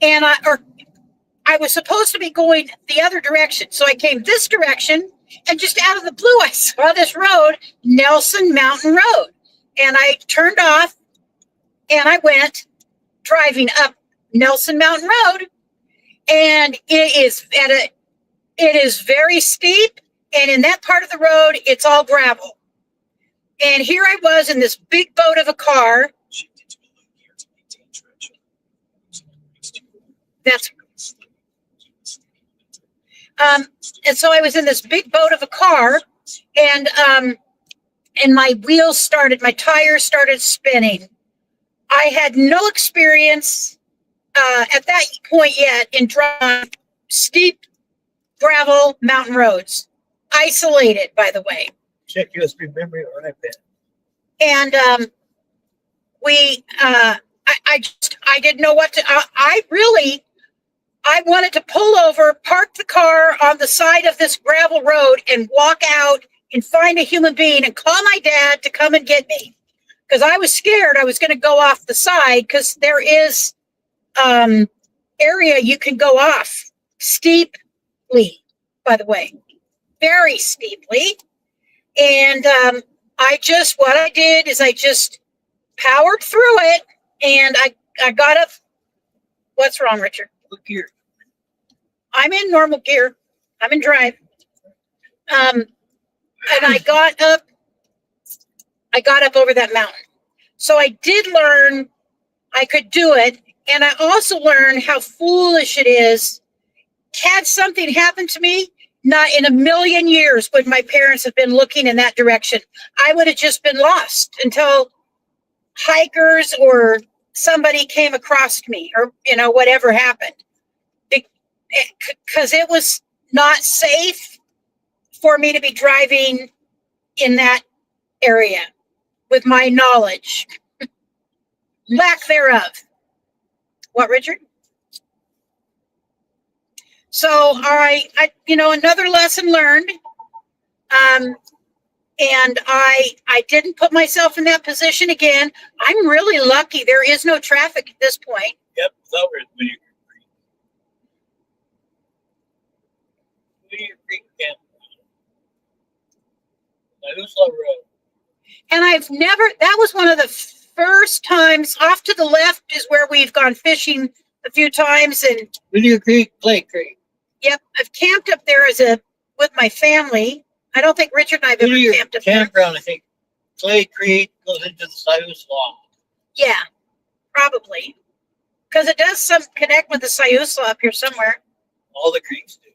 And I was supposed to be going the other direction. So I came this direction, and just out of the blue, I saw this road, Nelson Mountain Road. And I turned off, and I went driving up Nelson Mountain Road. And it is very steep. And in that part of the road, it's all gravel. And here I was in this big boat of a car. And so I was in this big boat of a car, and my wheels started, my tires started spinning. I had no experience at that point yet in driving steep gravel mountain roads, isolated, by the way. Check USB memory or iPad. And I didn't know what to. I wanted to pull over, park the car on the side of this gravel road, and walk out and find a human being and call my dad to come and get me, because I was scared I was going to go off the side, because there is area you can go off steeply, by the way, very steeply. And what I did is I just powered through it, and I got up. What's wrong, Richard? What gear? I'm in normal gear. I'm in drive. And I got up over that mountain. So I did learn I could do it. And I also learned how foolish it is. Had something happened to me, not in a million years would my parents have been looking in that direction. I would have just been lost until hikers or somebody came across me, or, whatever happened. Because it was not safe for me to be driving in that area with my knowledge, lack thereof. What, Richard? So, all right, another lesson learned. And I didn't put myself in that position again. I'm really lucky. There is no traffic at this point. Yep, that was Whittier Creek. Whittier Creek Camp. Nausla Road. And that was one of the first times. Off to the left is where we've gone fishing a few times. And Whittier Creek, Clay Creek. yep, I've camped up there with my family. I don't think Richard and I have ever Whittier camped up there. Campground, I think. Clay Creek goes into the Siuslaw. Yeah, probably. Because it does connect with the Siuslaw up here somewhere. All the creeks do.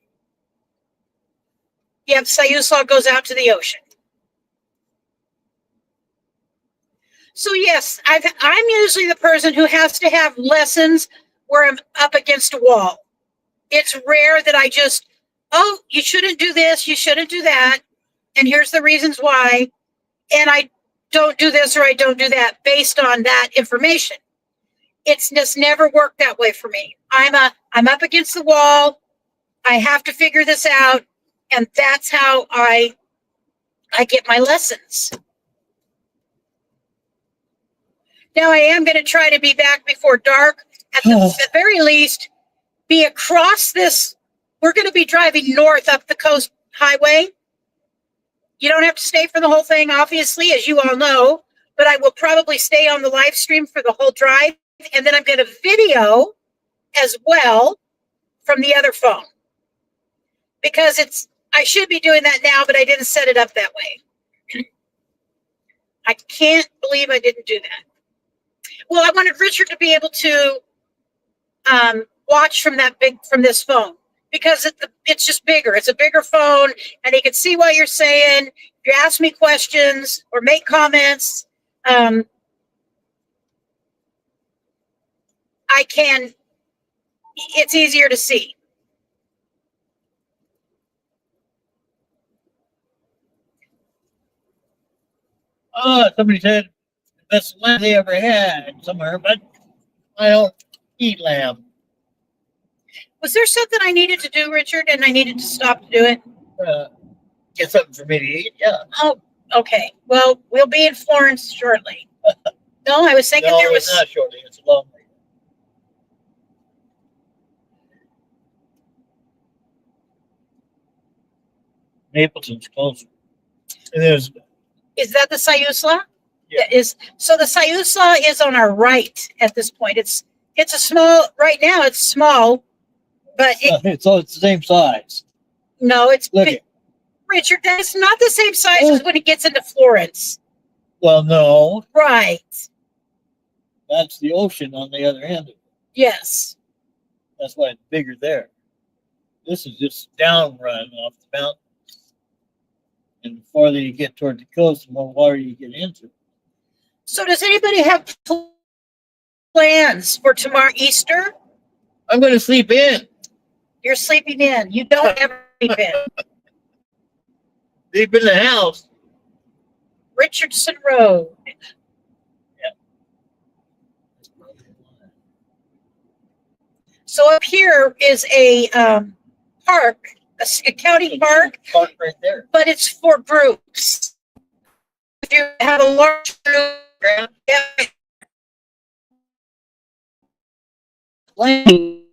Yep, Siuslaw goes out to the ocean. So yes, I'm usually the person who has to have lessons where I'm up against a wall. It's rare that I just, oh, you shouldn't do this, you shouldn't do that, and here's the reasons why, and I don't do this or I don't do that based on that information. It's just never worked that way for me. I'm up against the wall. I have to figure this out, and that's how I get my lessons. Now I am going to try to be back before dark. At the very least, be across this. We're going to be driving north up the coast highway. You don't have to stay for the whole thing, obviously, as you all know, but I will probably stay on the live stream for the whole drive. And then I'm going to video as well from the other phone, because I should be doing that now, but I didn't set it up that way. I can't believe I didn't do that. Well, I wanted Richard to be able to watch from this phone, because it's just bigger. It's a bigger phone, and he can see what you're saying. If you ask me questions or make comments, it's easier to see. Oh, somebody said best lamb they ever had somewhere, but I don't eat lamb. Was there something I needed to do, Richard, and I needed to stop to do it? Get something for me to eat, yeah. Oh, okay. Well, we'll be in Florence shortly. No, I was thinking No, there was. it's not shortly. It's a long way. Mapleton's closer. And there's Is that the Siuslaw? Yeah. So the Siuslaw is on our right at this point. It's a small. Right now, it's small, but it's the same size. no, it's Look big. at, Richard, that's not the same size as when it gets into Florence. well, no, Right. that's the ocean on the other end of it. Yes. That's why it's bigger there. This is just down run off the mountain. And the farther you get toward the coast, the more water you get into. So does anybody have plans for tomorrow, Easter? I'm going to sleep in. You're sleeping in. You don't ever sleep in. Sleep in the house. Richardson Road. So up here is a park, a county park, Park right there. but it's for groups. If you have a large group, yeah, Playing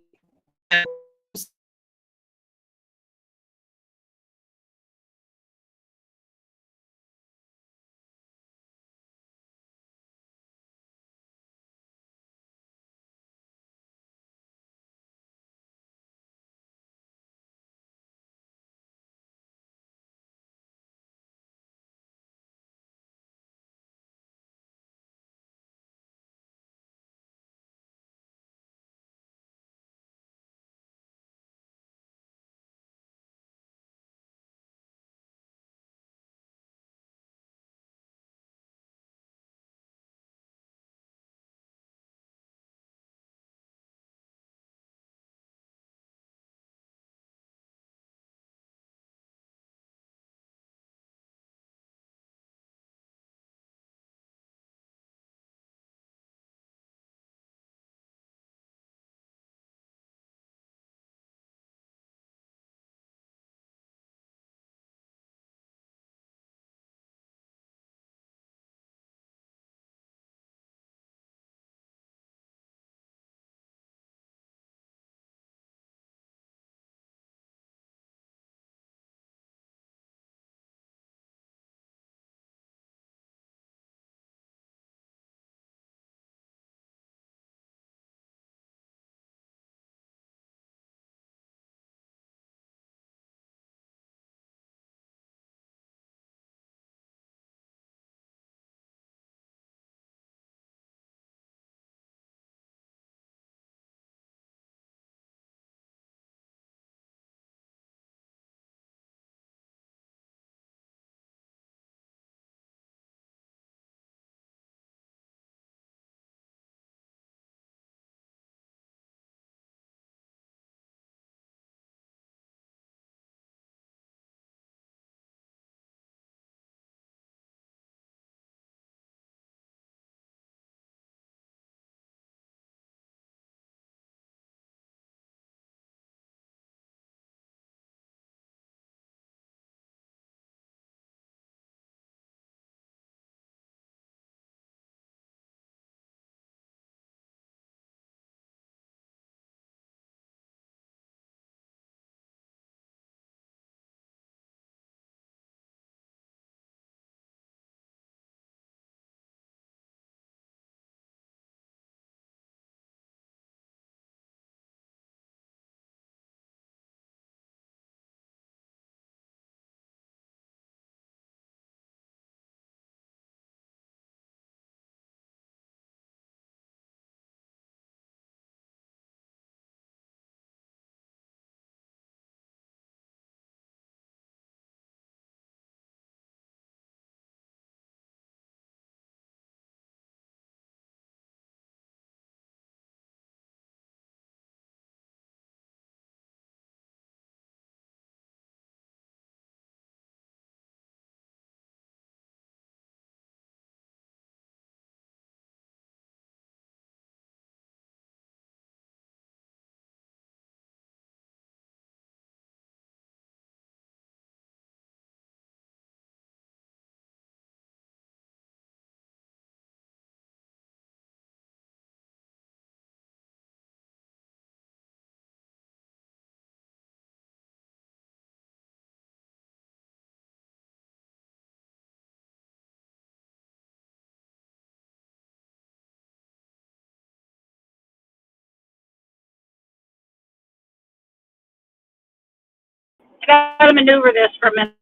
I gotta maneuver this for a minute.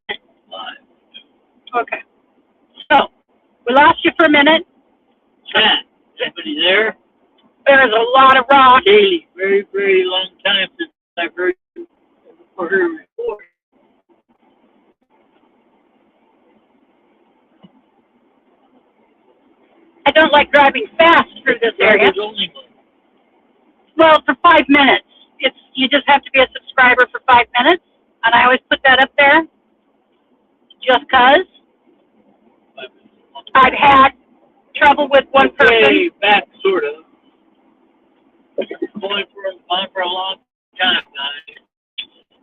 Okay. So, we lost you for a minute. Chat. Anybody there? There's a lot of rock. Kaylee, very, very long time since I've heard her report. I don't like driving fast through this area. There's only one. Well, for 5 minutes. You just have to be a subscriber for 5 minutes, and I always put that up there just 'cause I've had trouble with one person. Way back, sort of. Going for a long time, guys.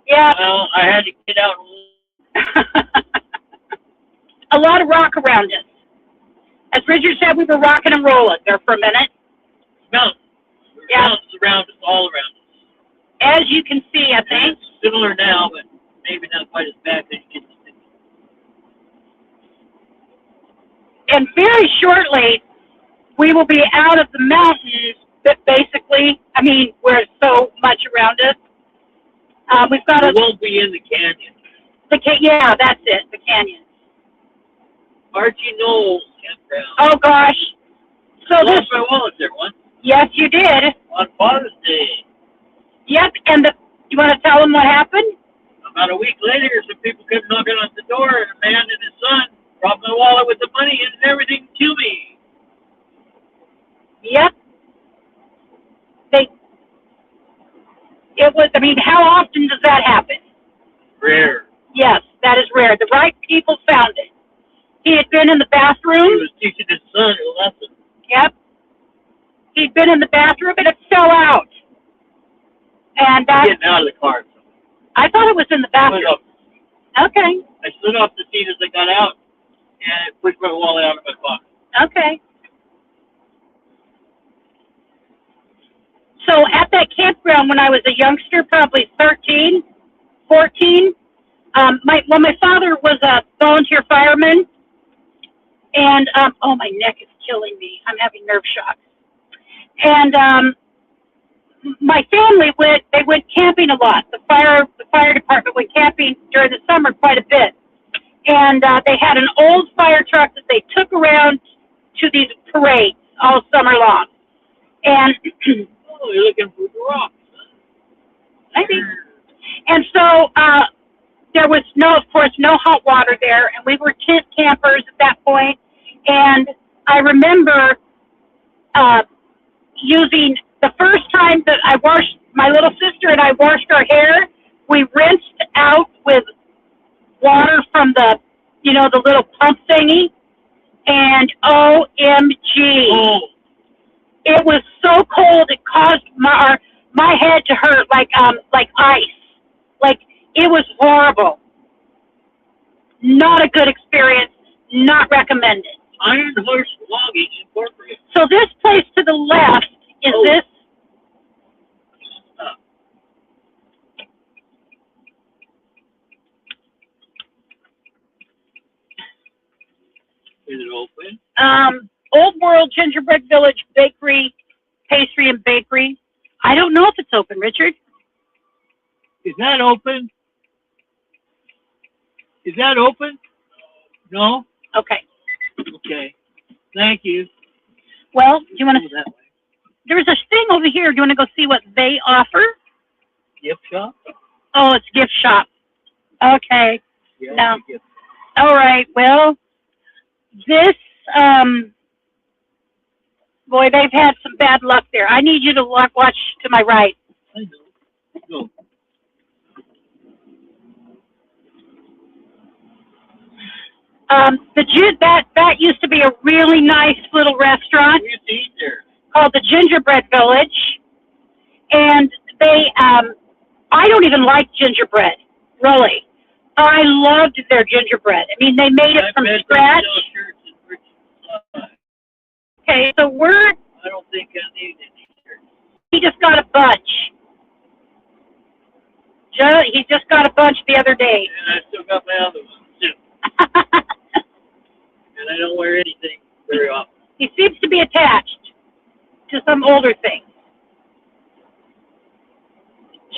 Yeah. Well, I had to get out. A lot of rock around us. As Richard said, we were rocking and rolling there for a minute. Mountains. Yeah. Mountains around us, all around us. As you can see, I And think. it's similar now, but maybe not quite as bad as it gets. And very shortly, we will be out of the mountains, but basically, I mean, we're so much around us. We've got We won't be in the canyon. yeah, that's it, the canyon. Archie Knowles campground. Oh, gosh. So I this, lost my wallet there once yes, you did. on Father's Day. Yep, and you want to tell them what happened? About a week later, some people came knocking on the door, and a man and his son brought my wallet with the money and everything to me. Yep. I mean, how often does that happen? Rare. Yes, that is rare. The right people found it. He had been in the He bathroom. was teaching his son a lesson. Yep. He'd been in the bathroom and it fell out. And Getting out of the car. I thought it was in the I bathroom. Okay. slid off the seat as I got out, and I pushed my wallet out of my pocket. Okay. So at that campground when I was a youngster, probably 13, 14, my father was a volunteer fireman, and oh, my neck is killing me. I'm having nerve shock. And my family went camping a lot. The fire department went camping during the summer quite a bit. And they had an old fire truck that they took around to these parades all summer long. And Oh, you're looking for the rocks. maybe. And so there was of course, no hot water there, and we were tent campers at that point. And I remember using the first time that I washed, my little sister and I washed our hair, we rinsed out with water from the little pump thingy, and OMG. Oh, It was so cold it caused my head to hurt like ice. Like, it was horrible. Not a good experience. Not recommended. Iron Horse Logging Incorporated. So this place to the left is this. Is it open? Old World Gingerbread Village Bakery, Pastry and Bakery. I don't know if it's open, Richard. Is that open? Is that open? No? Okay. Okay. Thank you. Well, do you want Go to? that way. There's a thing over here. Do you want to go see what they offer? Gift shop? Oh, it's gift shop. Okay. Yeah, No. gift. All right. Well, this, boy, they've had some bad luck there. I need you to watch to my right. I know. Go. That used to be a really nice little restaurant We used to eat there. called the Gingerbread Village, and they, I don't even like gingerbread, really. I loved their gingerbread. I mean, they made it from scratch. Okay, so I don't think I need any shirts. he just got a bunch. He just got a bunch the other day. And I still got my other ones too. And I don't wear anything very often. He seems to be attached to some older things,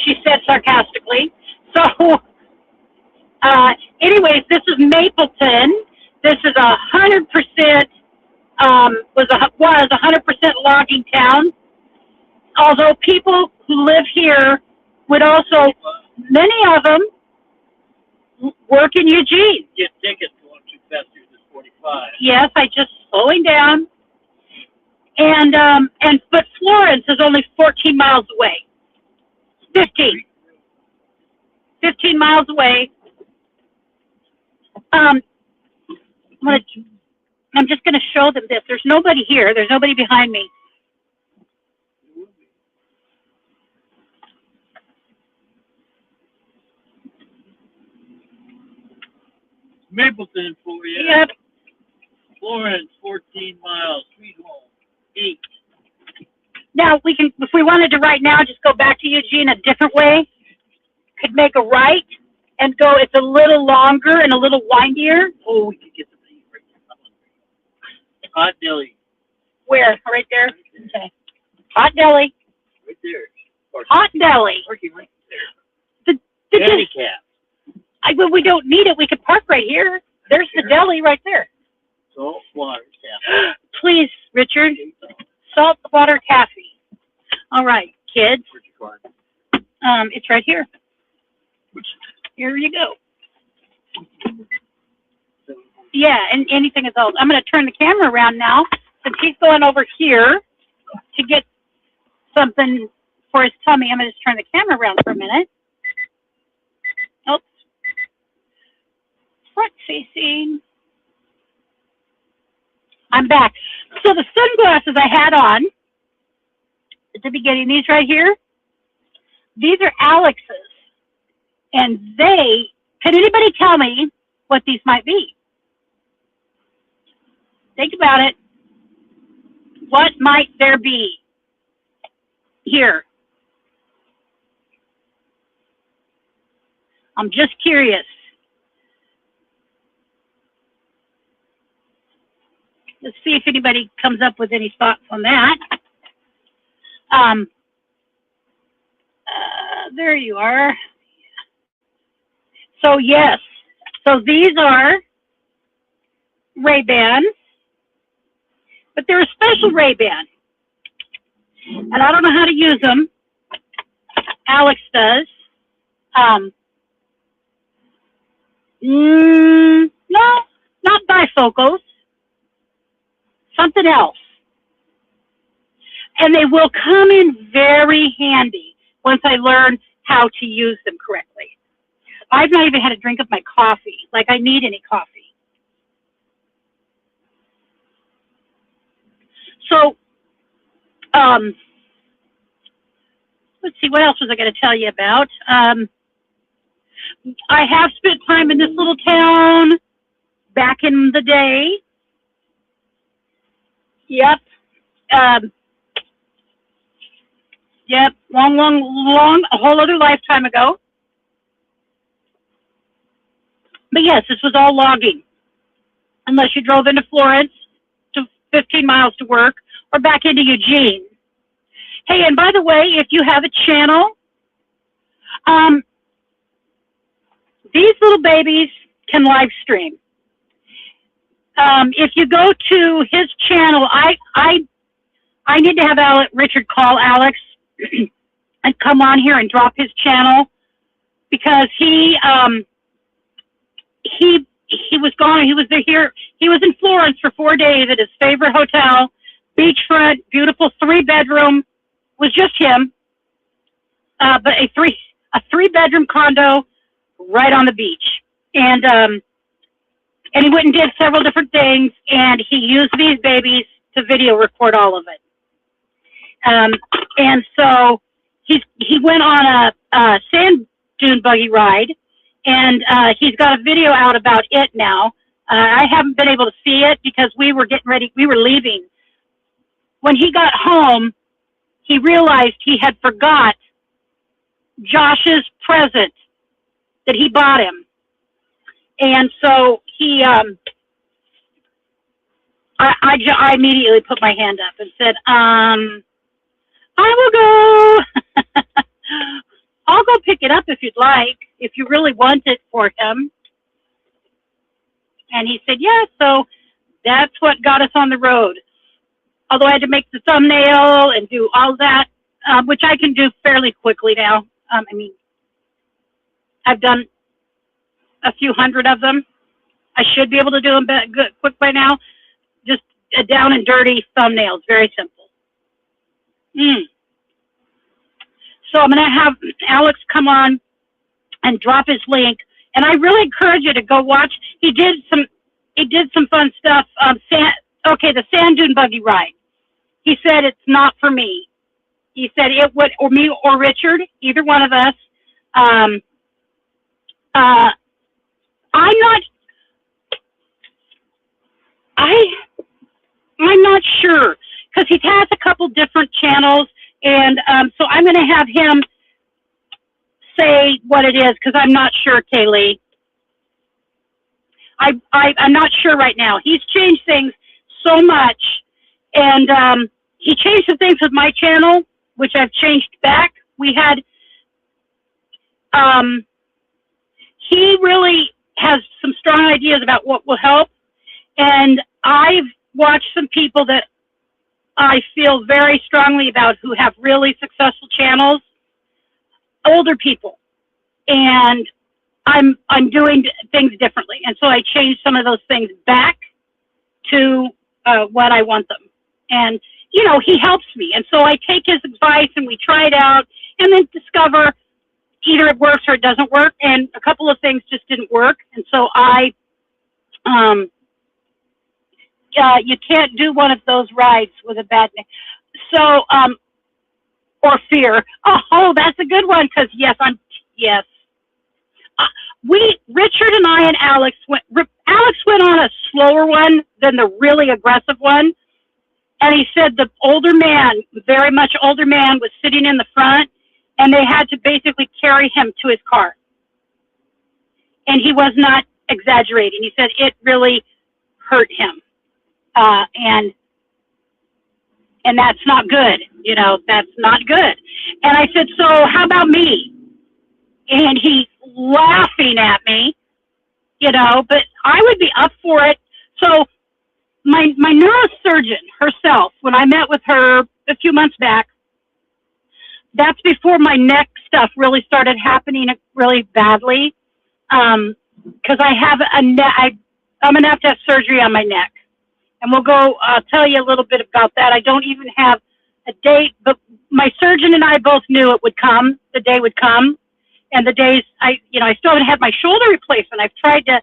she said sarcastically. So Anyways, this is Mapleton. This is 100%, was 100% logging town. Although people who live here would also, many of them work in Eugene. Get tickets going too fast through this 45. Yes, I just slowing down. But Florence is only 14 miles away. 15 miles away. I'm just going to show them this. There's nobody here. There's nobody behind me. Mapleton, Florida. Yep. Florence, 14 miles. Sweet Home, 8. Now, we can, if we wanted to right now, just go back to Eugene a different way. Could make a right and go, it's a little longer and a little windier. Oh, we could get some to eat right there. Hot deli. Where? Right there? Okay. Hot deli. Right there. Hot deli. Parking right there. The Handicap. well, we don't need it. We could park right here. There's the deli right there. Salt water tap. Please, Richard. Saltwater taffy. All right, kids. Where's your card? It's right here. Here you go. Yeah, and anything is else. I'm going to turn the camera around now since he's going over here to get something for his tummy. I'm going to just turn the camera around for a minute. Oops. Front facing. I'm back. So the sunglasses I had on at the beginning, these right here, these are Alex's. And can anybody tell me what these might be? Think about it. What might there be here? I'm just curious. Let's see if anybody comes up with any thoughts on that. There you are. So yes, so these are Ray-Bans, but they're a special Ray-Ban. And I don't know how to use them. Alex does. No, not bifocals. Something else. And they will come in very handy once I learn how to use them correctly. I've not even had a drink of my coffee, like I need any coffee. So, let's see, what else was I going to tell you about? I have spent time in this little town back in the day. Yep. Yep, long, a whole other lifetime ago. But yes, this was all logging. Unless you drove into Florence to 15 miles to work or back into Eugene. Hey, and by the way, if you have a channel, these little babies can live stream. If you go to his channel, I need to have Richard call Alex and come on here and drop his channel because he was gone. He was here. He was in Florence for 4 days at his favorite hotel, beachfront, beautiful 3-bedroom. Was just him, but a three-bedroom condo right on the beach, and he went and did several different things, and he used these babies to video record all of it. And so he went on a sand dune buggy ride, and he's got a video out about it now. I haven't been able to see it because we were getting ready. We were leaving. When he got home, he realized he had forgot Josh's present that he bought him. And so he, I immediately put my hand up and said, I will go. I'll go go pick it up if you'd like, if you really want it for him. And he said, yeah, so that's what got us on the road. Although I had to make the thumbnail and do all that, which I can do fairly quickly now. I mean, I've done a few hundred of them. I should be able to do them quick by now. Just a down and dirty thumbnails, very simple. So I'm going to have Alex come on and drop his link. And I really encourage you to go watch. He did some fun stuff. The sand dune buggy ride. He said it's not for me. He said it would, or me or Richard, either one of us. I'm not sure, because he has a couple different channels, and so I'm going to have him say what it is, because I'm not sure, Kaylee. I'm not sure right now. He's changed things so much, and he changed some things with my channel, which I've changed back. We had, he really has some strong ideas about what will help, and I've watched some people that I feel very strongly about who have really successful channels, older people, and I'm doing things differently, and so I changed some of those things back to what I want them. And you know, he helps me, and so I take his advice and we try it out, and then discover either it works or it doesn't work. And a couple of things just didn't work, and so you can't do one of those rides with a bad name. So, or fear. Oh, that's a good one, because yes. Richard and I and Alex went on a slower one than the really aggressive one. And he said the older man, very much older man, was sitting in the front, and they had to basically carry him to his car. And he was not exaggerating. He said it really hurt him. And that's not good. You know, that's not good. And I said, so how about me? And he's laughing at me, you know, but I would be up for it. So my neurosurgeon herself, when I met with her a few months back, that's before my neck stuff really started happening really badly. Because I have I'm going to have surgery on my neck. And I'll tell you a little bit about that. I don't even have a date, but my surgeon and I both knew it would come, the day would come. And the days, I still haven't had my shoulder replacement. I've tried to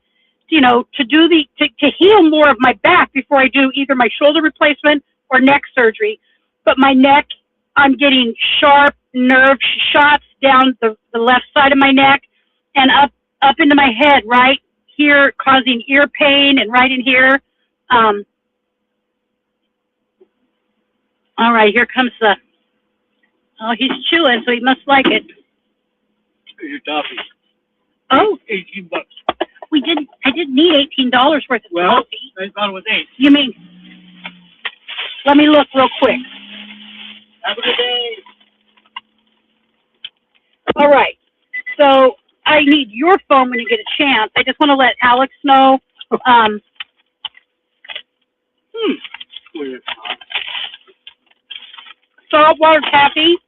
heal more of my back before I do either my shoulder replacement or neck surgery. But my neck, I'm getting sharp nerve shots down the left side of my neck and up into my head, right here, causing ear pain, and right in here. All right, here comes he's chewing, so he must like it. Your toffee. Oh, $18. I didn't need $18 worth of coffee. I thought it was 8. You mean, let me look real quick. Have a good day. All right, so I need your phone when you get a chance. I just want to let Alex know. Saltwater taffy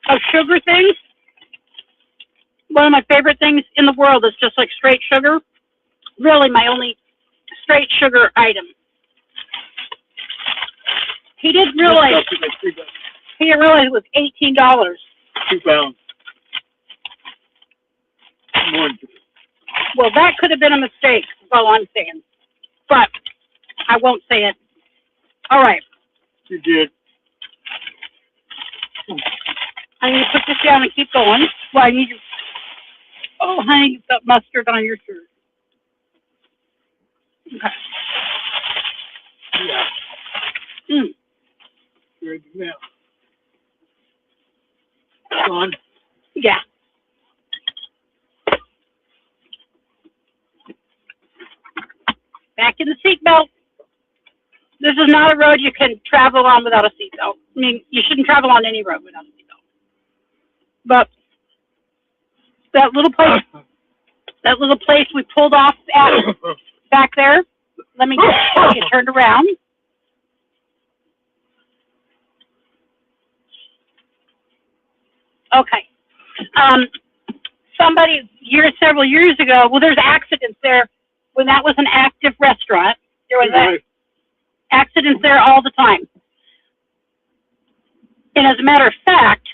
of sugar things. One of my favorite things in the world is just like straight sugar. Really, my only straight sugar item. He didn't realize it was $18. 2 pounds. More. Well, that could have been a mistake, is all I'm saying. But I won't say it. All right. You did. I'm going to put this down and keep going. Well, I need you. Oh, honey, you've got mustard on your shirt. Okay. Yeah. Good now. On. Yeah. Back in the seatbelt. This is not a road you can travel on without a seatbelt. I mean, you shouldn't travel on any road without a seatbelt. But that little place we pulled off at back there. Let me just get turned around. Okay. Several years ago, well, there's accidents there. When that was an active restaurant, there was accidents there all the time. And as a matter of fact,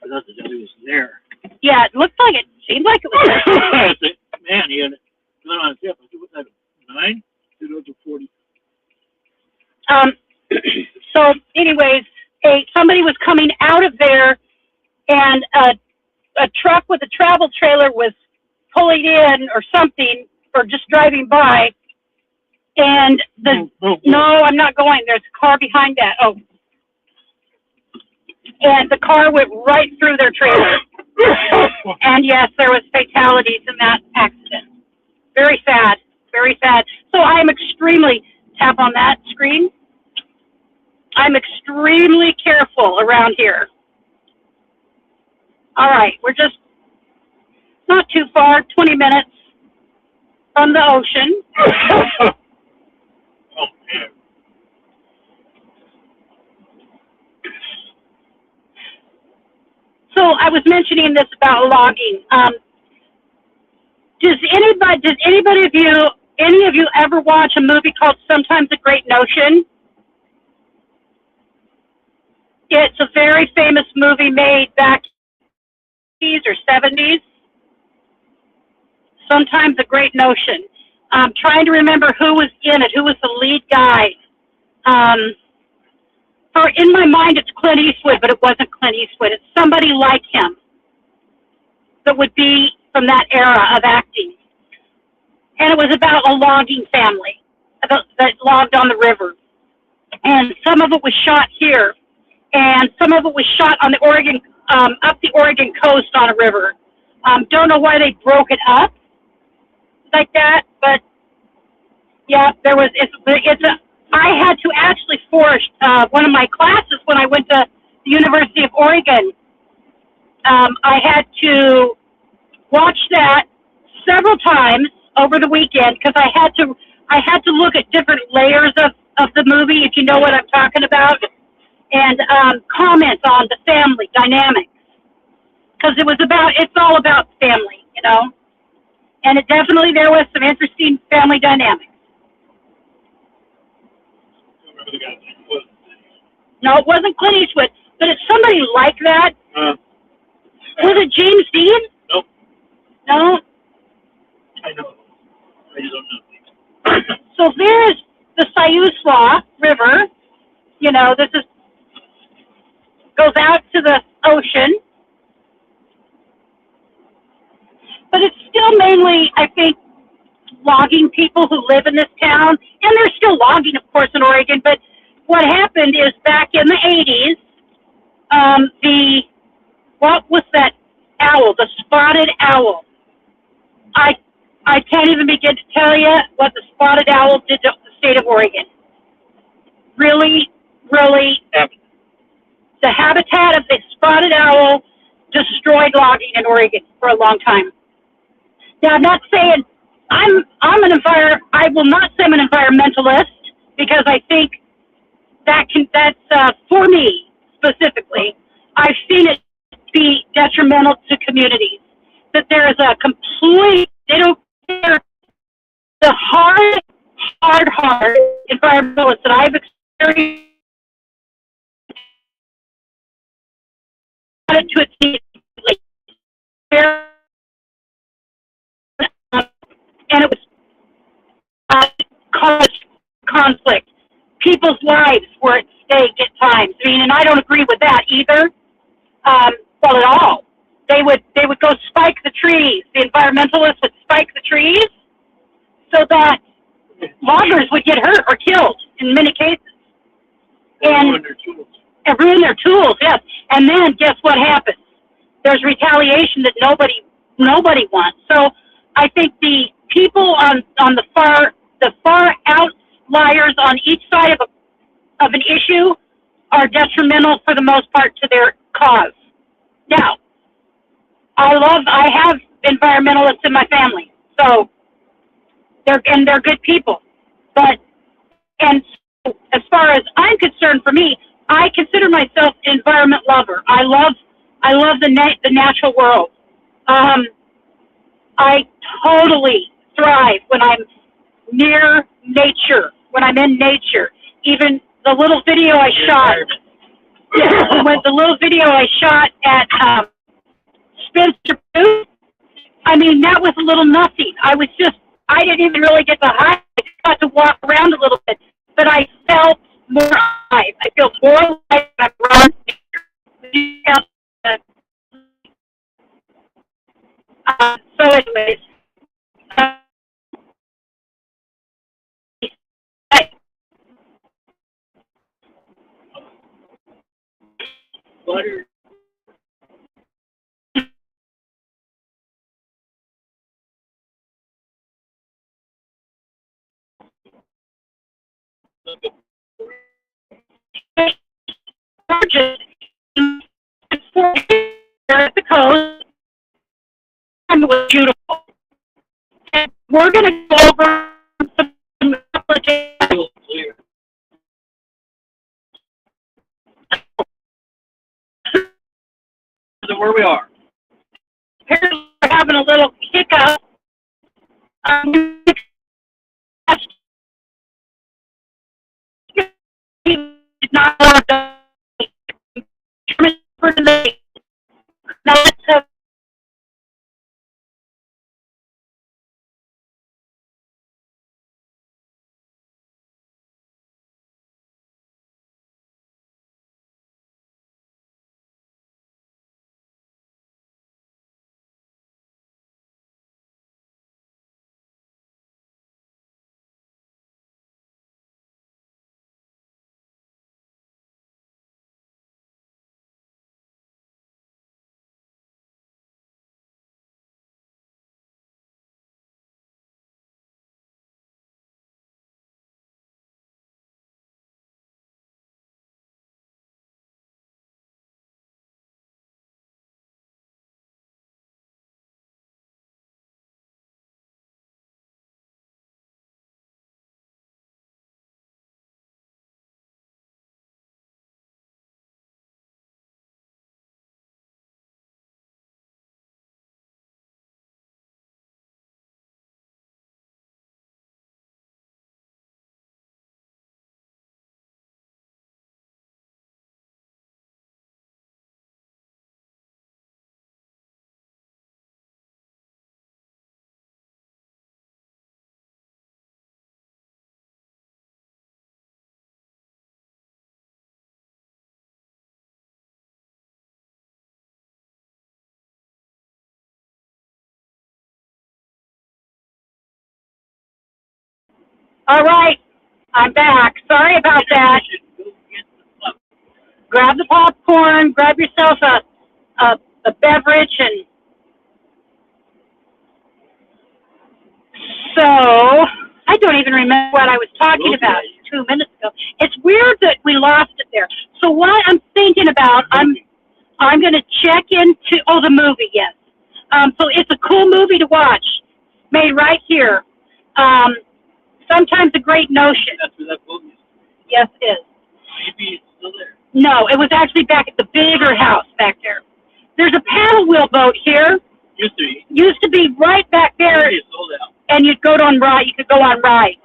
I thought the deli was there. yeah, it looked like it. Seemed like it was there. Man, he had it on a tip. I said, what's that, 9? It was 40. So anyways, somebody was coming out of there, and a truck with a travel trailer was pulling in or something, or just driving by, and no, I'm not going. There's a car behind that. Oh. And the car went right through their trailer. And yes, there was fatalities in that accident. Very sad, very sad. So I'm extremely, tap on that screen. I'm extremely careful around here. All right, we're just not too far, 20 minutes from the ocean. Oh, man. So I was mentioning this about logging. Does any of you ever watch a movie called Sometimes a Great Notion? It's a very famous movie made back in the 60s or 70s. Sometimes a Great Notion. I'm trying to remember who was in it, who was the lead guy. In my mind, it's Clint Eastwood, but it wasn't Clint Eastwood. It's somebody like him that would be from that era of acting. And it was about a logging family that logged on the river. And some of it was shot here, and some of it was shot on the Oregon, up the Oregon coast on a river. Don't know why they broke it up like that, but yeah, I had to actually force one of my classes when I went to the University of Oregon. I had to watch that several times over the weekend because I had to look at different layers of the movie, if you know what I'm talking about, and comment on the family dynamics, because it's all about family, you know, and there was some interesting family dynamics. No, it wasn't Clint Eastwood, but it's somebody like that. Was it James Dean? Nope. No? I know. I just don't know. So there's the Siuslaw River. You know, goes out to the ocean. But it's still mainly, I think, logging people who live in this town. And they're still logging, of course, in Oregon. But what happened is back in the 80s, what was that owl? The spotted owl. I can't even begin to tell you what the spotted owl did to the state of Oregon. Really, really, the habitat of the spotted owl destroyed logging in Oregon for a long time. Now, I'm not saying I will not say I'm an environmentalist, because I think that's for me specifically. I've seen it be detrimental to communities. That there is a complete, they don't care. The hard environmentalists that I've experienced to its needs, and it was caused conflict. People's lives were at stake at times. I mean, and I don't agree with that either. Well, at all. They would go spike the trees. The environmentalists would spike the trees so that loggers would get hurt or killed in many cases. And ruin their tools, yes. And then guess what happens? There's retaliation that nobody wants. So I think the people on the far outliers on each side of an issue are detrimental for the most part to their cause. Now, I have environmentalists in my family, so they're good people. But, and so as far as I'm concerned, for me, I consider myself an environment lover. I love the natural world. I totally thrive when I'm near nature, when I'm in nature. Even the little video I shot, when the little video I shot at Spencer Booth, I mean, that was a little nothing. I didn't even really get the high. I got to walk around a little bit, but I felt more alive. I feel more alive when I'm around nature. So anyways, uh, Butter. gorgeous. There at the coast, and it was beautiful. And we're going to go over some Clear. So where we are. apparently we're having a little hiccup. Did not want to for the now let's have all right. I'm back. Sorry about that. Grab the popcorn, grab yourself a beverage, and so I don't even remember what I was talking about 2 minutes ago. It's weird that we lost it there. So what I'm thinking about, I'm going to check into the movie. Yes. So it's a cool movie to watch, made right here. Sometimes a great notion. That's where that boat is. Yes, it is. Maybe it's still there. No, it was actually back at the bigger house back there. There's a paddle wheel boat here. Used to be right back there, Maybe it's sold out. and you'd go on ride. You could go on rides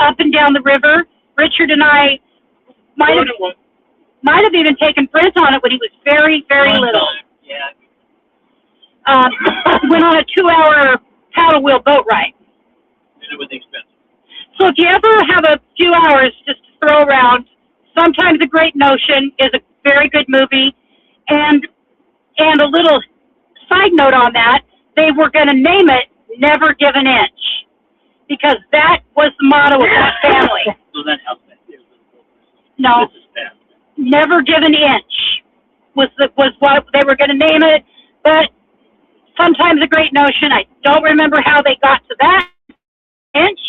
up and down the river. Richard and I might have even taken Brent on it when he was very, very little. Yeah. Went on a 2-hour paddle wheel boat ride. And it was expensive. So if you ever have a few hours just to throw around, Sometimes a Great Notion is a very good movie. And a little side note on that, they were going to name it Never Give an Inch, because that was the motto of that family. So that helps. No, Never Give an Inch was what they were going to name it. But Sometimes a Great Notion, I don't remember how they got to that inch,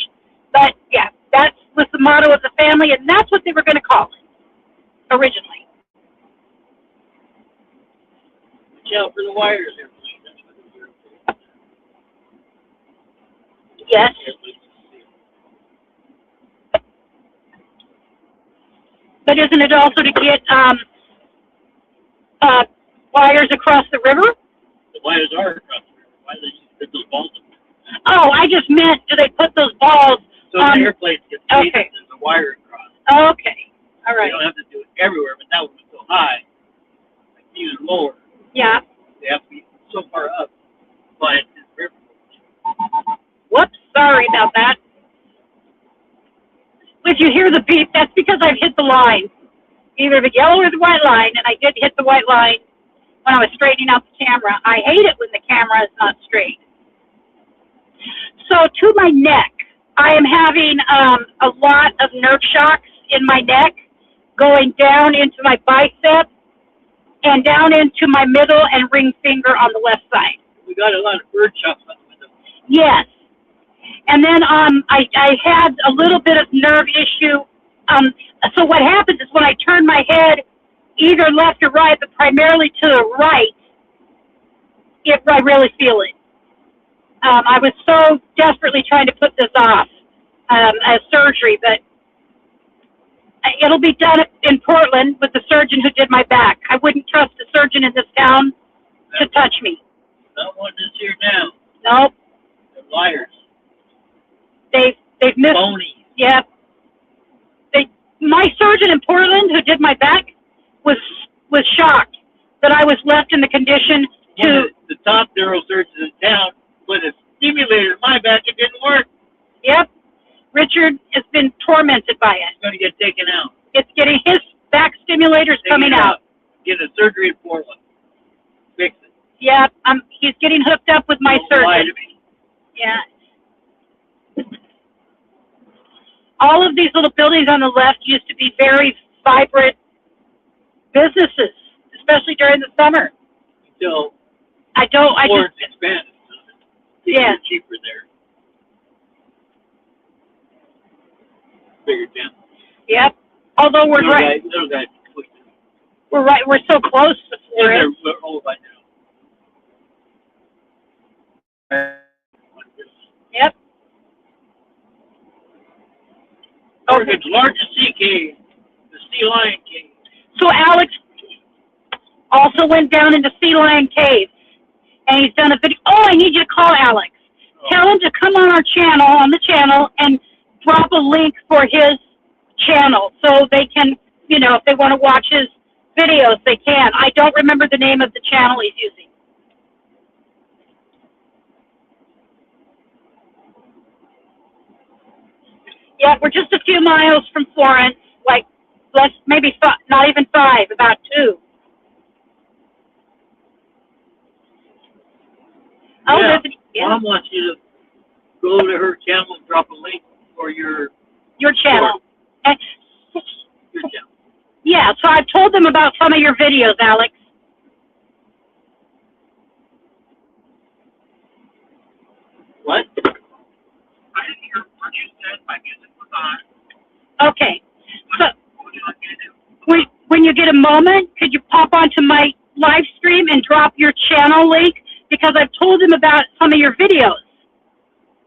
but yeah, that was the motto of the family, and that's what they were going to call it originally. out for the wires there, please. That's what they're Yes. But isn't it also to get wires across the river? The wires are across the river. Why do they put those balls in there? Oh, I just meant, do they put those balls So on? the airplanes get paid, Okay. there's a wire across. Okay. All You right. don't have to do it everywhere, but that one was so high, like even lower. Yeah. They have to be so far up, but it's the river. Whoops. Sorry about that. If you hear the beep, that's because I've hit the line. Either the yellow or the white line, and I did hit the white line when I was straightening out the camera. I hate it when the camera is not straight. So to my neck, I am having a lot of nerve shocks in my neck, going down into my bicep and down into my middle and ring finger on the left side. We got a lot of bird shots on the window. Yes. And then I had a little bit of nerve issue. So what happens is when I turn my head either left or right, but primarily to the right, I really feel it. I was so desperately trying to put this off as surgery, but it'll be done in Portland with the surgeon who did my back. I wouldn't trust a surgeon in this town to touch me. Not one that's here now. Nope. They're liars. They've missed. Phony. Yeah. My surgeon in Portland who did my back was shocked that I was left in the condition to. One of the top neurosurgeons in town put a stimulator in my back. It didn't work. Yep. Richard has been tormented by it. It's going to get taken out. It's getting his back stimulators coming out. Get a surgery in Portland. Fix it. Yeah, he's getting hooked up with my Don't lie surgeon. to me. Yeah. All of these little buildings on the left used to be very vibrant businesses, especially during the summer. Until I Florence just, expanded. Yeah. It's cheaper there. Bigger town. yep. Although we're right, Little guy. we're so close to Florence. They're old by now. Yep. Oregon's largest sea cave, the Sea Lion Cave. So Alex also went down into Sea Lion Cave, and he's done a video. Oh, I need you to call Alex. Tell him to come on on the channel, and drop a link for his channel so they can, if they want to watch his videos, they can. I don't remember the name of the channel he's using. Yeah, we're just a few miles from Florence, like maybe not even 5, about 2. Yeah. Mom wants you to go to her channel and drop a link for your channel. And, your channel. yeah, so I've told them about some of your videos, Alex. What? I didn't hear what you said. My music was on. Okay. So What would you like me to do? when you get a moment, could you pop onto my live stream and drop your channel link? Because I've told them about some of your videos.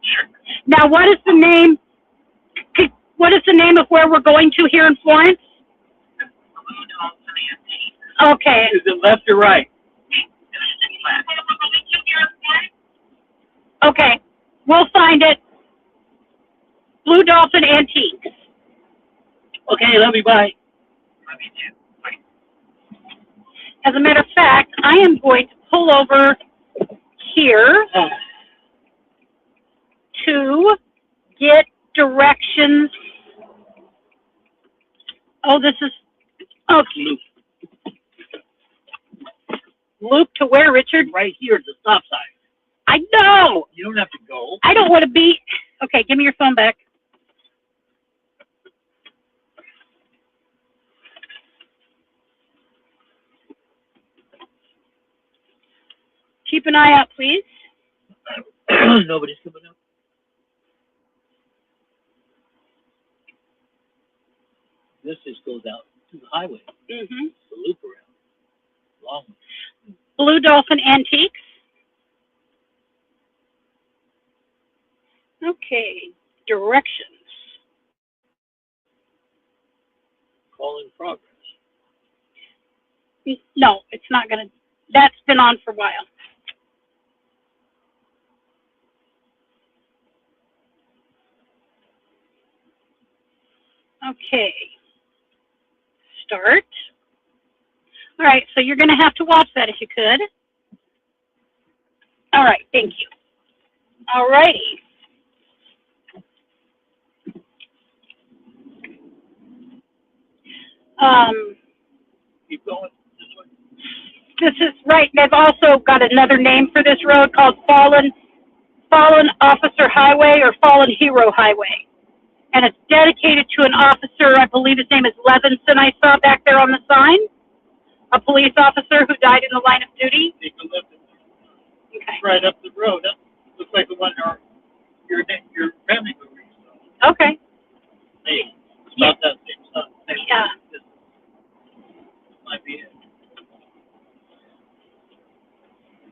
Sure. Now, what is the name of where we're going to here in Florence? Okay. Is it left or right? Okay. We'll find it. Blue Dolphin Antiques. Okay, love you, bye. Love you too. Bye. As a matter of fact, I am going to pull over here to get directions. Oh, this is, Loop. loop to where, Richard? Right here at the stop sign. I know. You don't have to go. I don't want to be. Okay, give me your phone back. Keep an eye out, please. Nobody's coming up. This just goes out to the highway, Mm-hmm. the loop around. Long one. Blue Dolphin Antiques. Okay, directions. Call in progress. No, it's not gonna, that's been on for a while. Okay, start. All right, so you're gonna have to watch that if you could. All right, thank you. All righty. Keep going this way. This is right. They've also got another name for this road called Fallen Officer Highway or Fallen Hero Highway, and it's dedicated to an officer. I believe his name is Levinson. I saw back there on the sign, a police officer who died in the line of duty. Take a look. Okay. Right up the road. That looks like the one your family movie. Okay. Hey, it's about that same stuff. Yeah. This might be it.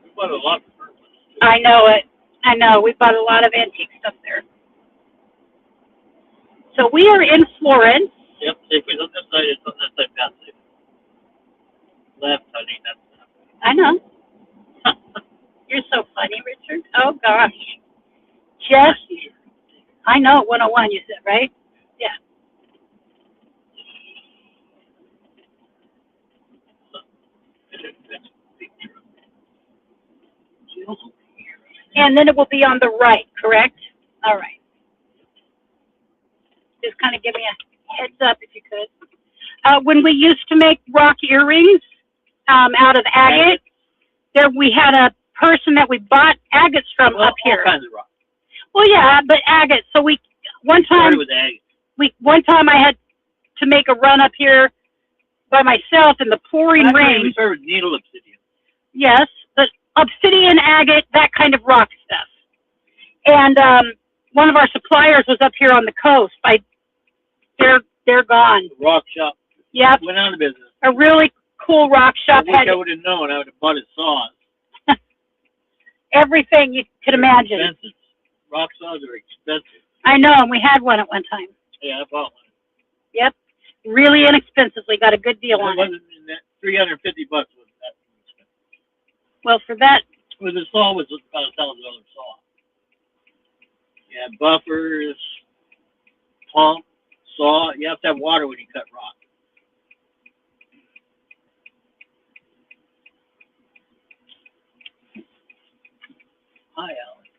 We bought a lot of purpose. I know it. I know. We bought a lot of antique stuff there. So we are in Florence. Yep, if it's on this side, it's on that side, that side. Left, honey, that's not. I know. You're so funny, Richard. Oh, gosh. Just, I know, 101 you said, right? Yeah. And then it will be on the right, correct? All right. Just kind of give me a heads up if you could. When we used to make rock earrings out of agate, there we had a person that we bought agates from up here. All kinds of rock. Well, yeah, but agate. So one time I had to make a run up here by myself in the pouring rain. We started with needle obsidian. Yes, but obsidian, agate, that kind of rock stuff. And one of our suppliers was up here on the coast. They're gone. The rock shop. Yep. Went out of business. A really cool rock shop I wish had I would have known. I would have bought his saws. everything you could imagine. Expensive. Rock saws are expensive. I know, and we had one at one time. Yeah, I bought one. Yep. Really inexpensively. Got a good deal on It it. wasn't in that $350 wasn't that expensive. Well, for that, Well, the saw was about $1,000 saw. Yeah, buffers, pump, saw. You have to have water when you cut rock. Hi, Alex.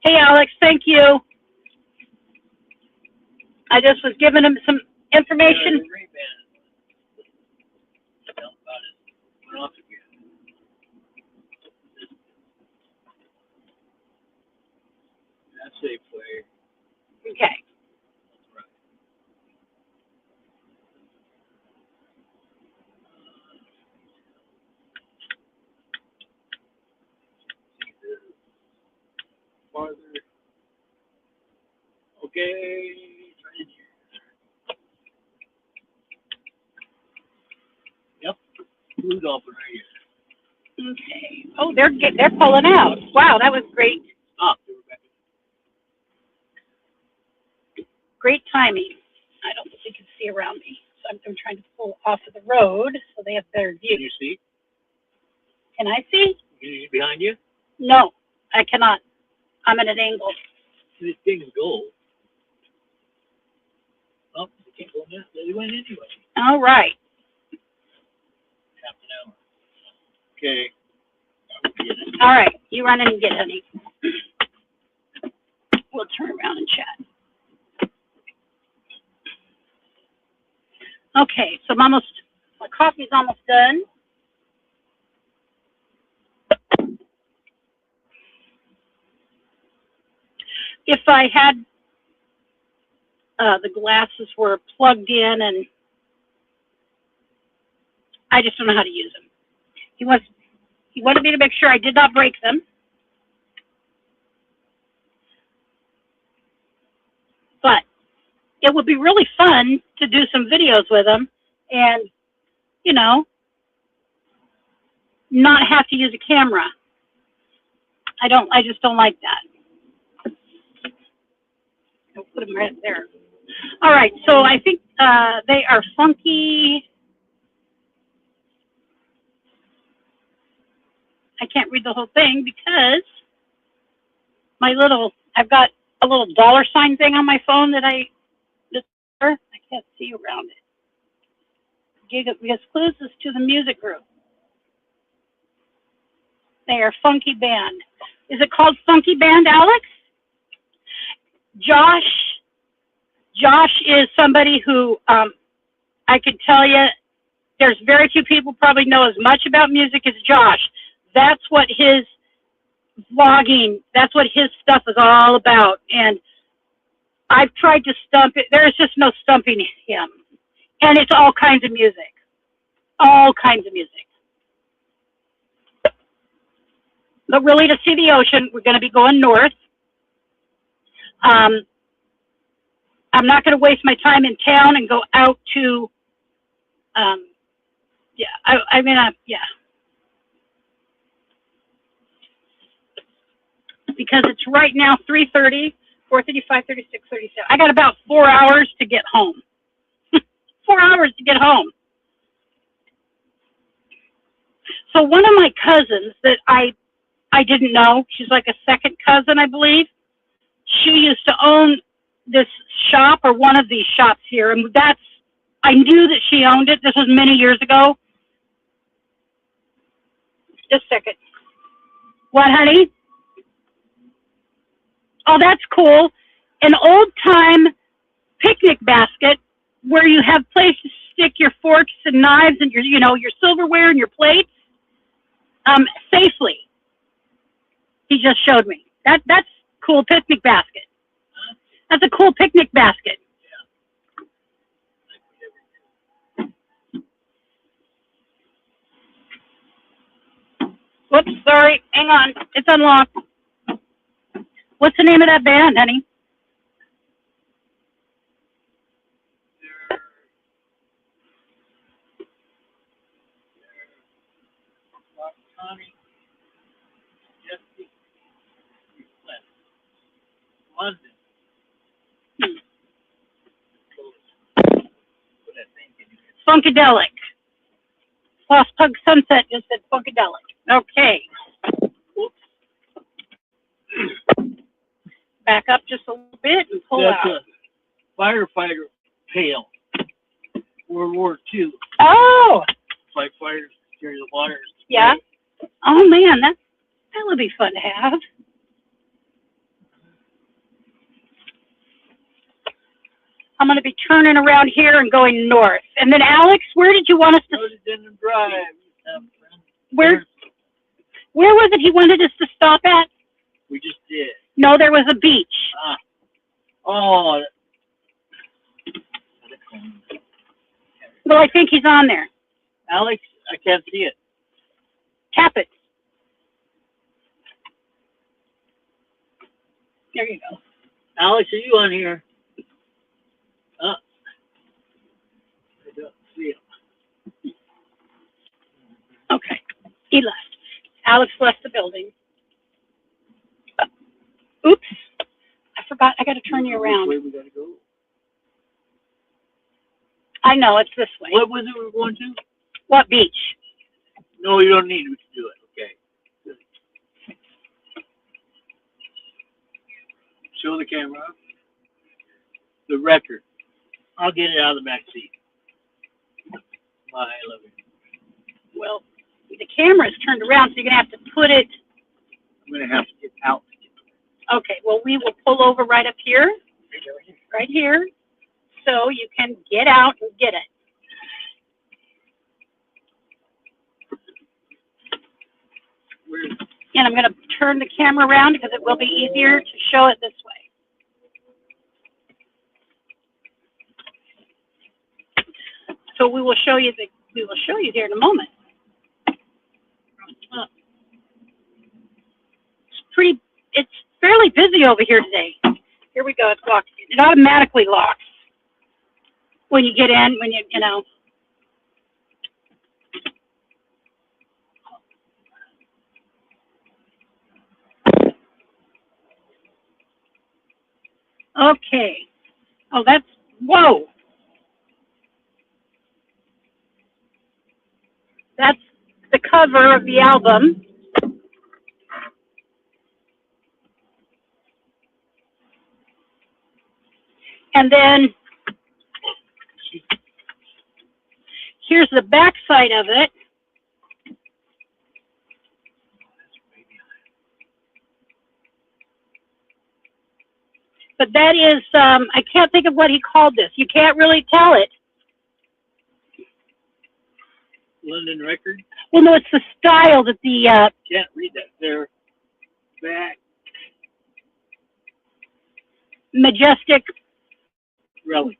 hey, Alex, thank you. I just was giving him some information. Went off again. That's safe way. Okay. Right. Farther. Okay. Right here. Yep. Blue dolphin right here. Okay. Oh, they're pulling out. Wow, that was great. Ah, they were back. Great timing. I don't think you can see around me, so I'm trying to pull off of the road so they have better Can view. you see? Can I see? Can you see behind you? No, I cannot. I'm at an angle. This thing's gold. Oh, they can't go in there. They went anyway. All right. Half an hour. Okay. All right. You run in and get honey. We'll turn around and chat. Okay, so my coffee's almost done. If I had the glasses were plugged in, and I just don't know how to use them. He wanted me to make sure I did not break them. But it would be really fun to do some videos with them and, you know, not have to use a camera. I just don't like that. I'll put them right there. All right, so I think they are funky. I can't read the whole thing because I've got a little dollar sign thing on my phone that I can't see around it. Because clues us to the music group. They are funky band. Is it called funky band, Alex? Josh is somebody who I could tell you there's very few people probably know as much about music as Josh. That's what his vlogging, that's what his stuff is all about. And I've tried to stump it. There's just no stumping him. And it's all kinds of music. All kinds of music. But really, to see the ocean, we're going to be going north. I'm not going to waste my time in town and go out to, because it's right now 3:30, 4:35, 36, 37. I got about 4 hours to get home. 4 hours to get home. So one of my cousins that I didn't know, she's like a second cousin, I believe. She used to own this shop or one of these shops here. And I knew that she owned it. This was many years ago. Just a second. What, honey? Oh, that's cool. An old time picnic basket where you have places to stick your forks and knives and your silverware and your plates, safely. He just showed me. That's cool picnic basket. That's a cool picnic basket. Whoops, sorry. Hang on. It's unlocked. What's the name of that band, honey? London. Funkadelic. Lost Pug Sunset just said Funkadelic. Okay. Oops. Back up just a little bit and pull That's out. a firefighter pail. World War II. Oh! Like fighters carry the water. Yeah. Oh man, that would be fun to have. I'm going to be turning around here and going north. And then, Alex, where did you want us to? Drive. Where was it he wanted us to stop at? We just did. No, there was a beach. Oh. Well, I think he's on there. Alex, I can't see it. Tap it. There you go. Alex, are you on here? I don't see him. Okay. He left. Alex left the building. Oops. I forgot. I got to turn you around. Which way we gotta go? I know. It's this way. What was it we were going to? What beach? No, you don't need to do it. Okay. Show the camera. The record. I'll get it out of the back seat. I love it. Well, the camera is turned around, so you're going to have to put it. I'm going to have to get out. Okay, well, we will pull over right up here. Right here. So you can get out and get it. And I'm going to turn the camera around because it will be easier to show it this way. So we will show you here in a moment. It's fairly busy over here today. Here we go. It's locked. It automatically locks when you get in. Okay. Oh, that's, whoa. That's the cover of the album. And then here's the back side of it. But that is, I can't think of what he called this. You can't really tell it. London Record. Well, no, it's the style that the, Can't read that. They're back. Majestic Relic.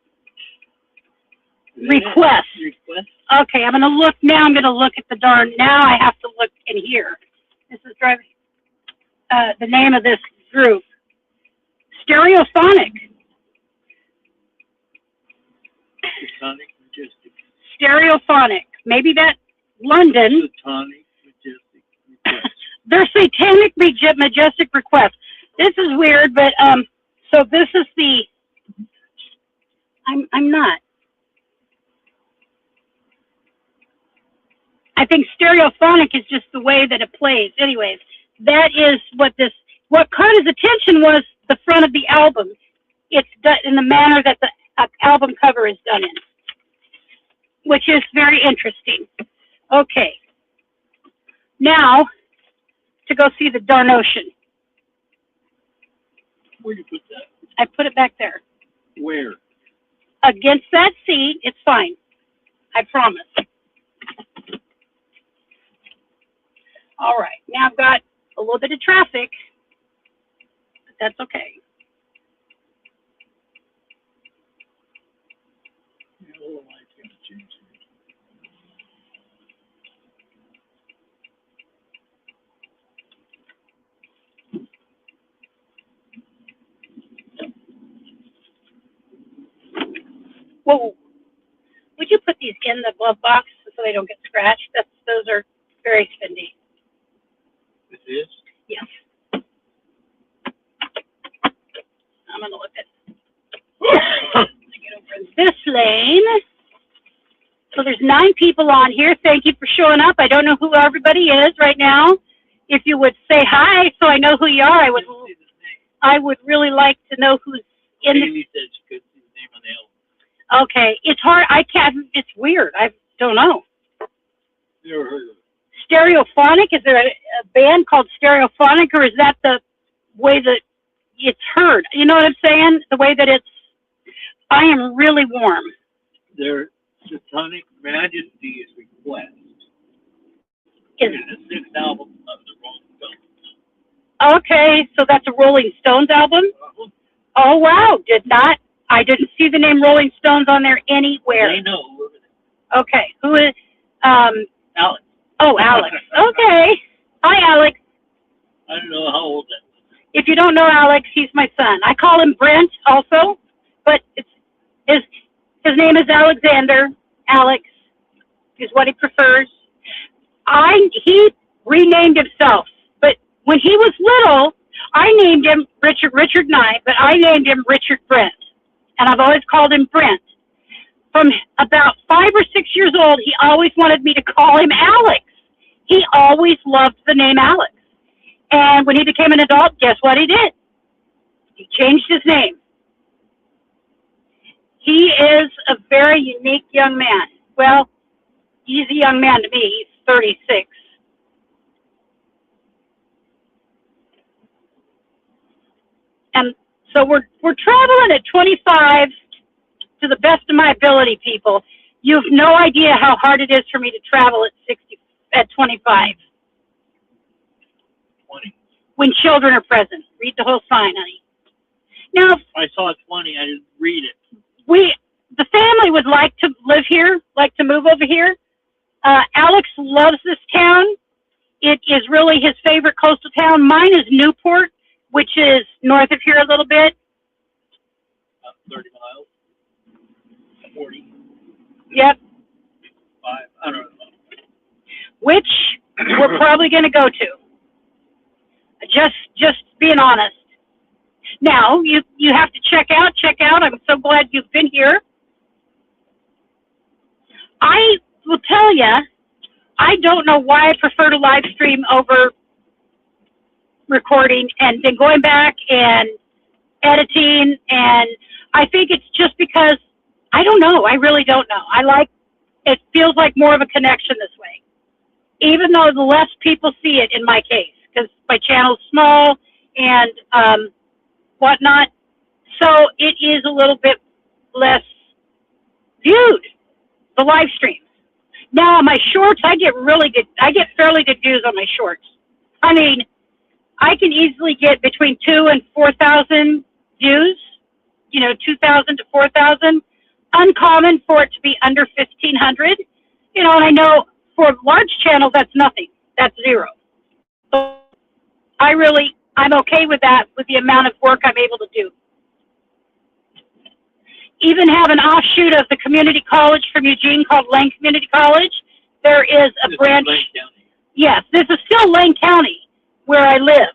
Request. Request. Okay, I'm going to look now. I'm going to look at the darn, now I have to look in here. This is driving, the name of this group. Stereophonic. Sonic Majestic. Stereophonic. Maybe that London. Sonic Majestic Request. They're Satanic Majestic Request. This is weird, but, so this is the, I'm not. I think stereophonic is just the way that it plays. Anyways, that is what caught his attention was the front of the album. It's done in the manner that the album cover is done in, which is very interesting. Okay. Now, to go see the darn ocean. Where you put that? I put it back there. Where? Against that seat, it's fine. I promise. All right, now I've got a little bit of traffic, but that's okay. Yellow light's gonna change it. Whoa, would you put these in the glove box so they don't get scratched? Those are very spendy. This is? Yes. I'm gonna look at. Get over in this lane. So there's 9 people on here. Thank you for showing up. I don't know who everybody is right now. If you would say hi, so I know who you are, I would really like to know who's in the. Amy said she couldn't see the name on the album. Okay, it's hard. I can't. It's weird. I don't know. Never heard of it. Stereophonic. Is there a band called Stereophonic, or is that the way that it's heard? You know what I'm saying? The way that it's. I am really warm. Their Satanic Majesty is Request. Is, It's the 6th album of the Rolling Stones. okay, so that's a Rolling Stones album. Oh wow! I didn't see the name Rolling Stones on there anywhere. They know. Okay, who is? Alex. Oh, Alex. Okay. Hi, Alex. I don't know how old that was. If you don't know Alex, he's my son. I call him Brent also, but it's his name is Alexander. Alex is what he prefers. He renamed himself, but when he was little, I named him Richard Nye, but I named him Richard Brent, and I've always called him Brent. From about 5 or 6 years old, he always wanted me to call him Alex. He always loved the name Alex. And when he became an adult, guess what he did? He changed his name. He is a very unique young man. Well, he's a young man to me. He's 36. And so we're traveling at 25 to the best of my ability, people. You have no idea how hard it is for me to travel at 25. 20. When children are present. Read the whole sign, honey. Now, I saw 20. I didn't read it. the family would like to live here, like to move over here. Alex loves this town. It is really his favorite coastal town. Mine is Newport, which is north of here a little bit. 30 miles. 40. Yep. 5. I don't know. Which we're probably going to go to. Just being honest. Now, you have to check out. I'm so glad you've been here. I will tell you, I don't know why I prefer to live stream over recording and then going back and editing. And I think it's just because, I don't know. I really don't know. It feels like more of a connection this way. Even though the less people see it in my case, because my channel's small and whatnot. So it is a little bit less viewed, the live streams. Now on my shorts, I get fairly good views on my shorts. I mean, I can easily get between 2,000 and 4,000 views, 2,000 to 4,000. Uncommon for it to be under 1,500, and I know for a large channel, that's nothing. That's zero. So I'm okay with that, with the amount of work I'm able to do. Even have an offshoot of the community college from Eugene called Lane Community College. There is a branch. Yes, this is still Lane County where I live.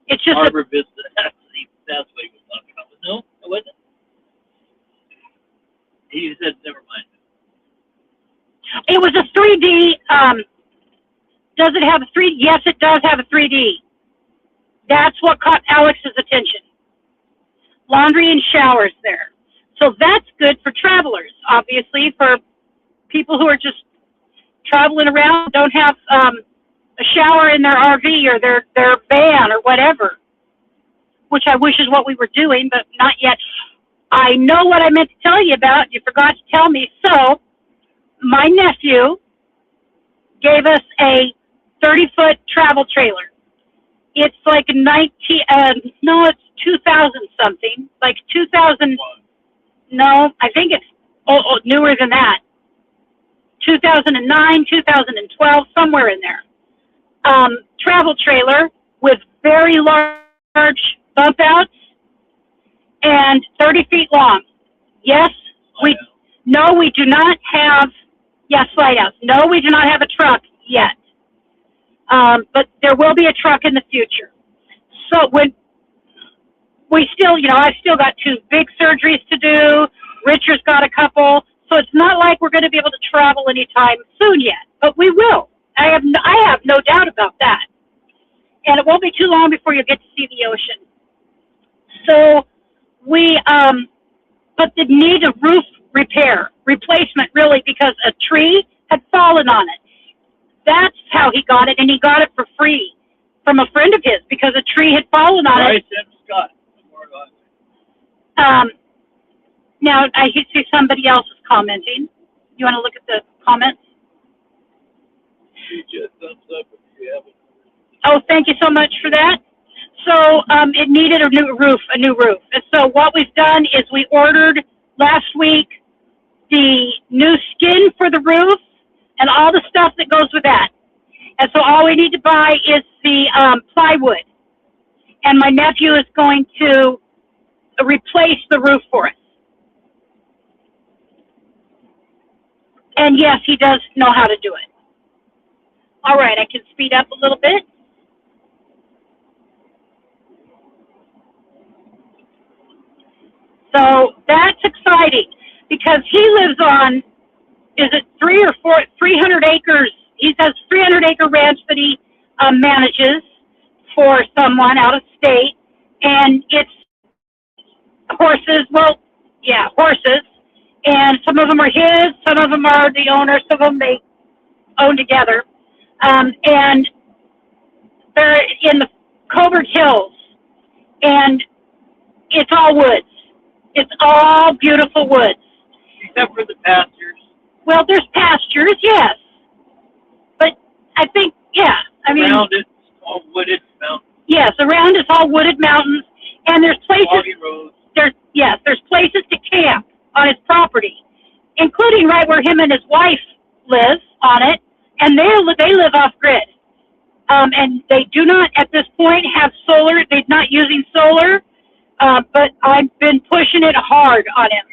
It's just Harbor Business. That's what he was talking about. No, it wasn't. He said, never mind. It was a 3D. Does it have a 3D? Yes, it does have a 3D. That's what caught Alex's attention. Laundry and showers there. So that's good for travelers, obviously, for people who are just traveling around, don't have a shower in their RV or their van or whatever, which I wish is what we were doing, but not yet. I know what I meant to tell you about. You forgot to tell me. So my nephew gave us a 30-foot travel trailer. It's like it's 2000 something, like 2000. No, I think it's newer than that. 2009, 2012, somewhere in there. Travel trailer with very large bump outs and 30 feet long. Yes, we do not have, slide outs. No, we do not have a truck yet. But there will be a truck in the future. So when we still, I've still got 2 big surgeries to do. Richard's got a couple. So it's not like we're going to be able to travel anytime soon yet, but we will. I have no doubt about that. And it won't be too long before you get to see the ocean. So but it needs a roof replacement really, because a tree had fallen on it. That's how he got it, and he got it for free from a friend of his because a tree had fallen on it. Scott. Now, I see somebody else is commenting. You want to look at the comments? Thumbs up if you haven't. Oh, thank you so much for that. So it needed a new roof. And so what we've done is we ordered last week the new skin for the roof and all the stuff that goes with that. And so all we need to buy is the plywood. And my nephew is going to replace the roof for us. And yes, he does know how to do it. All right, I can speed up a little bit. So that's exciting because he lives on, is it 300 acres? He has 300-acre ranch that he manages for someone out of state, and it's horses. Well, yeah, horses, and some of them are his, some of them are the owner, some of them they own together, and they're in the Coburg Hills, and it's all woods. It's all beautiful woods. Except for the pastures. Well, there's pastures, yes. But I think, Around it's all wooded mountains. Yes, around it's all wooded mountains. And there's places, roads. There's places to camp on his property, including right where him and his wife live on it. And they live off grid. And they do not, at this point, have solar. They're not using solar. But I've been pushing it hard on him.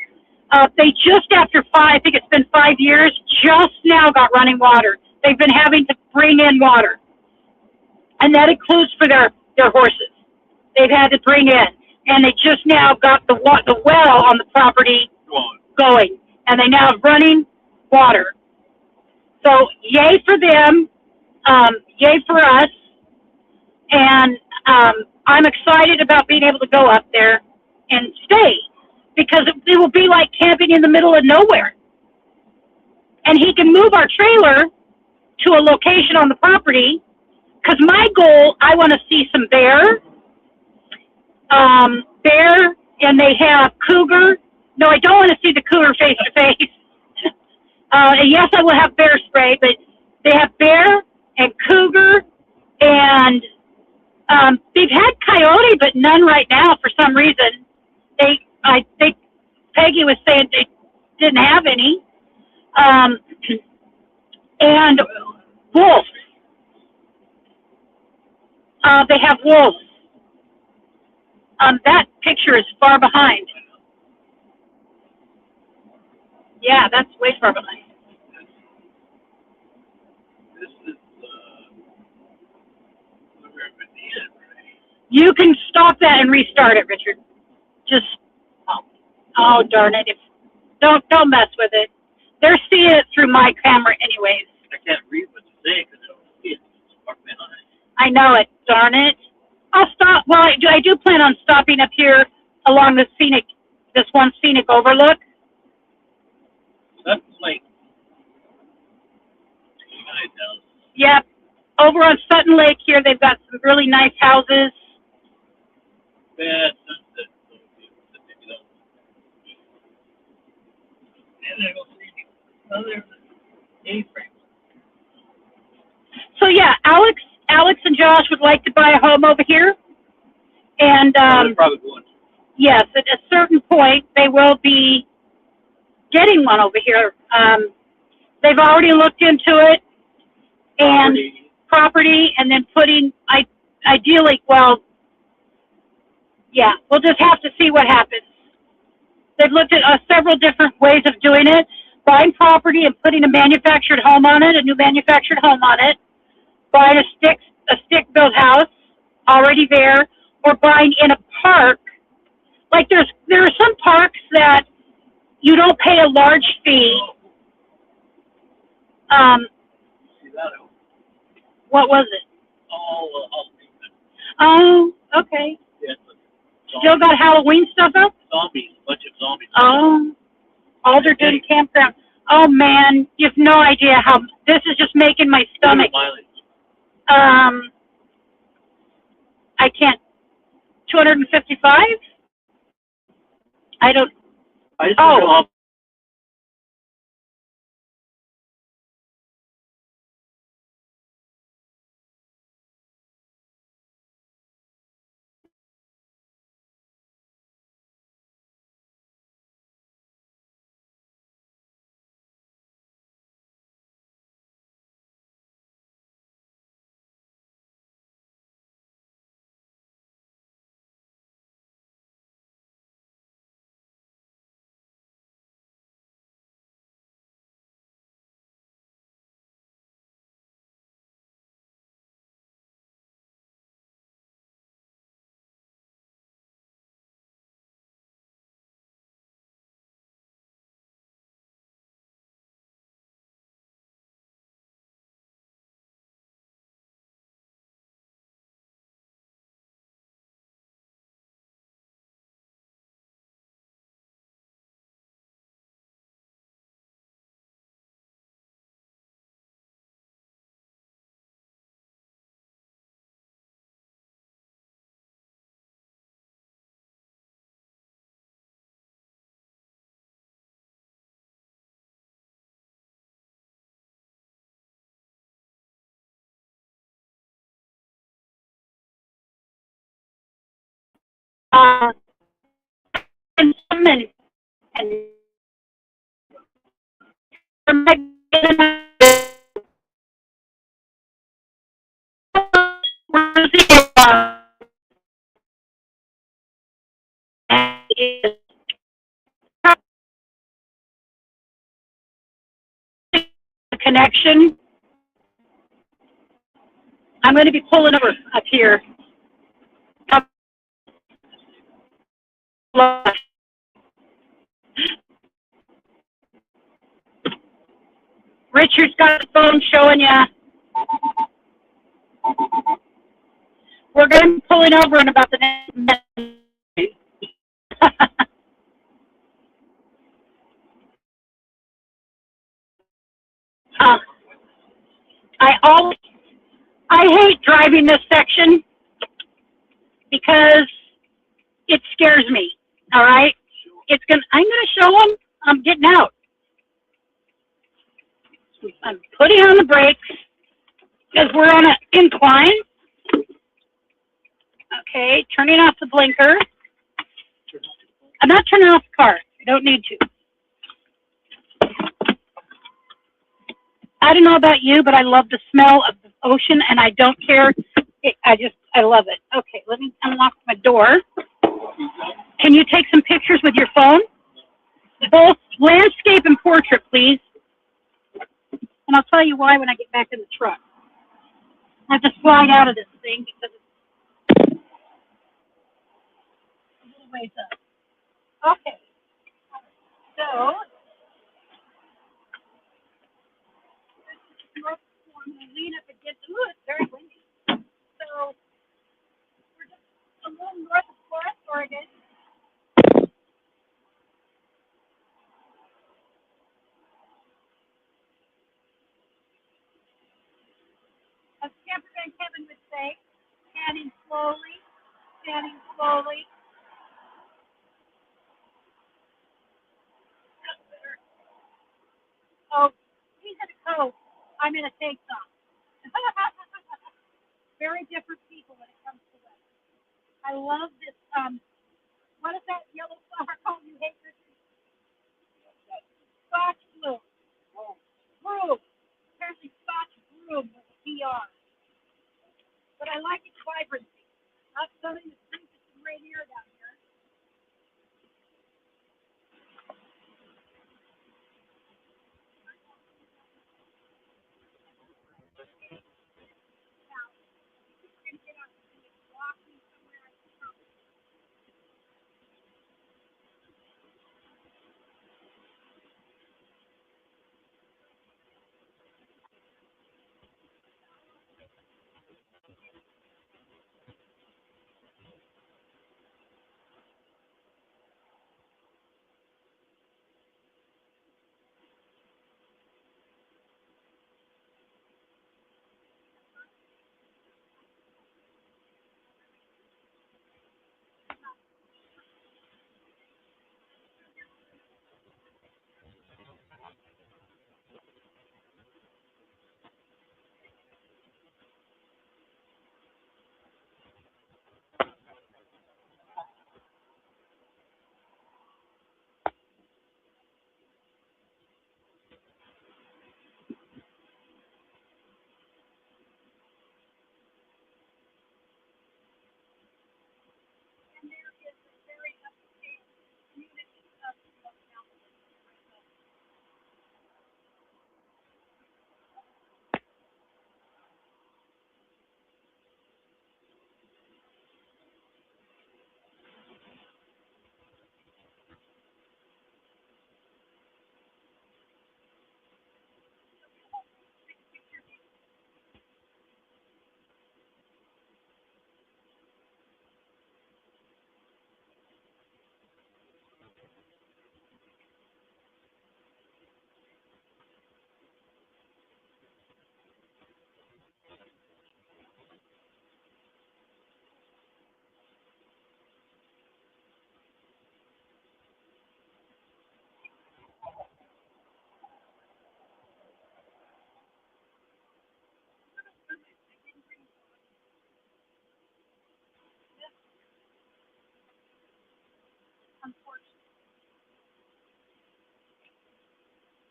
They just after I think it's been 5 years, just now got running water. They've been having to bring in water. And that includes for their horses. They've had to bring in. and they just now got the well on the property going, and they now have running water. So yay for them, yay for us, and I'm excited about being able to go up there and stay, because it will be like camping in the middle of nowhere. And he can move our trailer to a location on the property, because my goal, I want to see some bear, and they have cougar. No, I don't want to see the cougar face to face. And yes, I will have bear spray, but they have bear and cougar, and they've had coyote, but none right now for some reason. I think Peggy was saying they didn't have any. And wolves. They have wolves. That picture is far behind. Yeah, that's way far behind. This is, You can stop that and restart it, Richard. Just, oh darn it! Don't mess with it. They're seeing it through my camera, anyways. I can't read what you say because I don't see it. It's far behind. I know it. Darn it! I'll stop. Well, I do plan on stopping up here along the scenic, this one scenic overlook. That's like, Yep. Over on Sutton Lake here, they've got some really nice houses. bad sunset. And I don't see other A-frame. So yeah, Alex and Josh would like to buy a home over here, and They're probably going to. yes, at a certain point they will be getting one over here. They've already looked into it and property, and then putting ideally, well, yeah, we'll just have to see what happens. They've looked at several different ways of doing it: buying property and putting a manufactured home on it, a new manufactured home on it, buying a stick-built house already there, or buying in a park. Like there are some parks that you don't pay a large fee. See that? What was it? All Oh, okay. yeah, Still got Halloween stuff up? zombies, a bunch of zombies. Oh, Alderton Campground. Oh man, you have no idea how this is just making my stomach. I can't. 255? I don't. I just Oh. don't know how And connection. I'm going to be pulling over up here. lush. Richard's got the phone showing ya. We're going to be pulling over in about the next minute. uh, I hate driving this section because it scares me. All right, I'm gonna show them. I'm getting out. I'm putting on the brakes because we're on an incline. Okay, turning off the blinker. I'm not turning off the car. I don't need to. I don't know about you, but I love the smell of the ocean, and I don't care. I love it. Okay, let me unlock my door. Can you take some pictures with your phone? Both landscape and portrait, please. And I'll tell you why when I get back in the truck. I have to slide out of this thing because it's a little ways up. Okay, so I'm going to lean up against. Ooh, it's very windy. So we're just a little north of Forest, Oregon. As Camperman Kevin would say, standing slowly, standing slowly. Oh, he's in a coat. I'm in a tank top. Very different people when it comes to that. I love this. What is that yellow flower called you hate, Richard? Scotch blue. Broom. Apparently Scotch broom with a PR. But I like its vibrancy. Not something that brings us some rain air down here.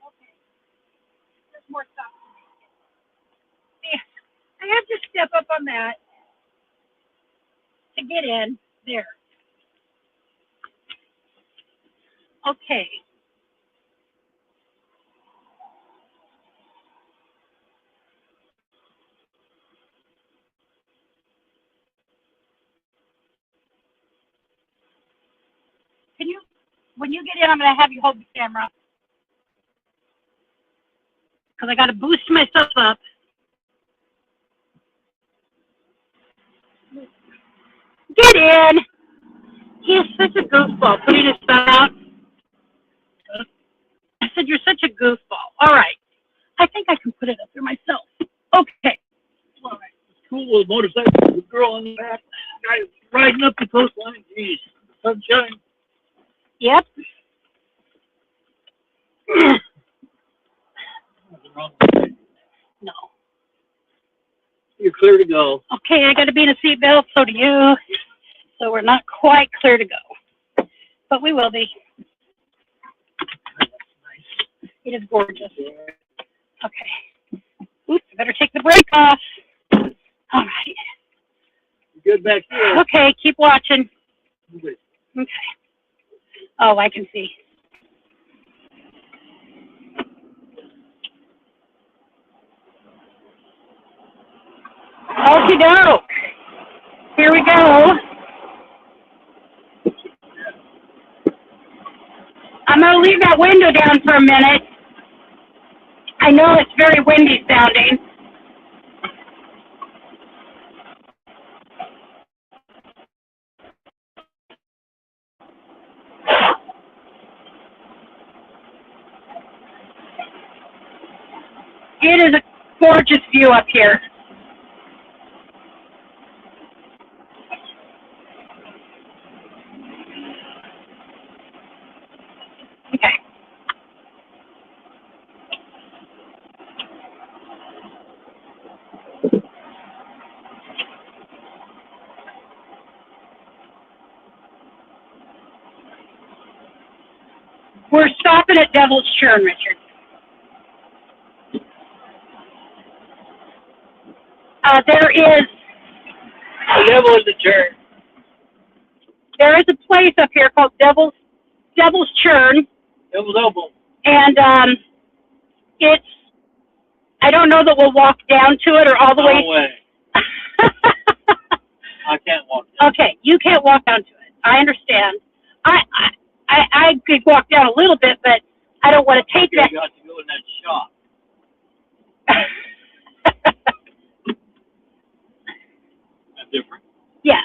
Okay, there's more stuff. Yeah, I have to step up on that to get in. There. Okay. when you get in, I'm going to have you hold the camera. Because I got to boost myself up. Get in. He's such a goofball. Putting his thumb out. I said, you're such a goofball. All right. I think I can put it up there myself. Okay. All right. Cool little motorcycle with a girl on the back. Guy riding up the coastline. Jeez. Sunshine. Yep. Nothing wrong with that. No. You're clear to go. Okay, I got to be in a seatbelt. So do you. So we're not quite clear to go. But we will be. It is gorgeous. Okay. Oops, I better take the brake off. All right. You good back here? Okay, keep watching. Okay. Okay. Oh, I can see. Okie doke. Here we go. I'm going to leave that window down for a minute. I know it's very windy sounding. It is a gorgeous view up here. Okay. We're stopping at Devil's Churn, Richard. There is There is a place up here called Devil's Churn, Devil's Elbow. and it's, I don't know that we'll walk down to it or all the No way. way. I can't walk down. Okay, you can't walk down to it. I understand. I could walk down a little bit, but I don't want to take You that. got to go in that shop. That's different. Yeah.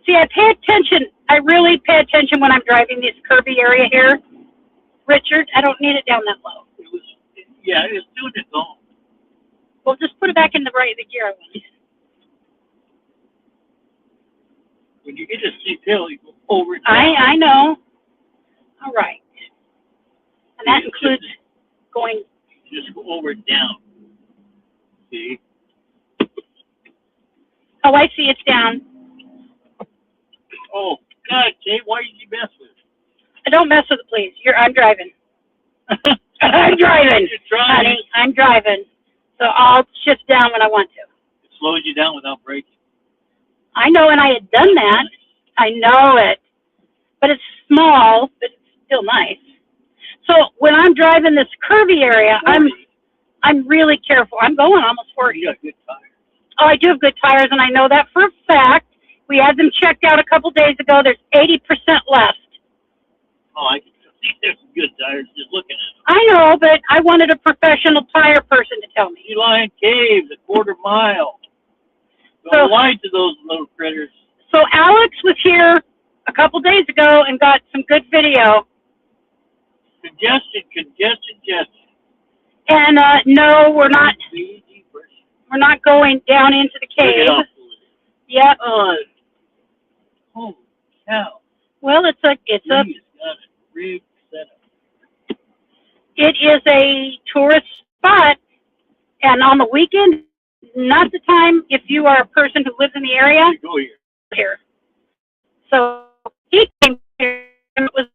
See, I pay attention. I really pay attention when I'm driving this curvy area here. Richard, I don't need it down that low. It was, yeah, it's doing its own. Well, just put it back in the gear I want. When you get a steep hill, you go over and I know. All right. And that includes going. Just go over and down. See? Oh, I see. It's down. Oh, God, Jay, why did you mess with I don't mess with it, please. I'm driving. it? I'm driving, You're trying. honey. I'm driving. So I'll shift down when I want to. It slows you down without braking. I know, and I had done that. I know it. But it's small, but it's still nice. So when I'm driving this curvy area, I'm really careful. I'm going almost 40. You got good tires. Oh, I do have good tires, and I know that for a fact. We had them checked out a couple days ago. There's 80% left. Oh, I can see there's some good tires just looking at them. I know, but I wanted a professional tire person to tell me. Sea Lion Caves, a quarter-mile. So- Don't lie to those little critters. So Alex was here a couple days ago and got some good video. Congestion. And no, we're not going down into the Take it cave. off. Yep. Holy cow. Well, it's a He's got a rig set up. it is a tourist spot, and on the weekend, not the time if you are a person who lives in the area You go here. here. So he came here and it was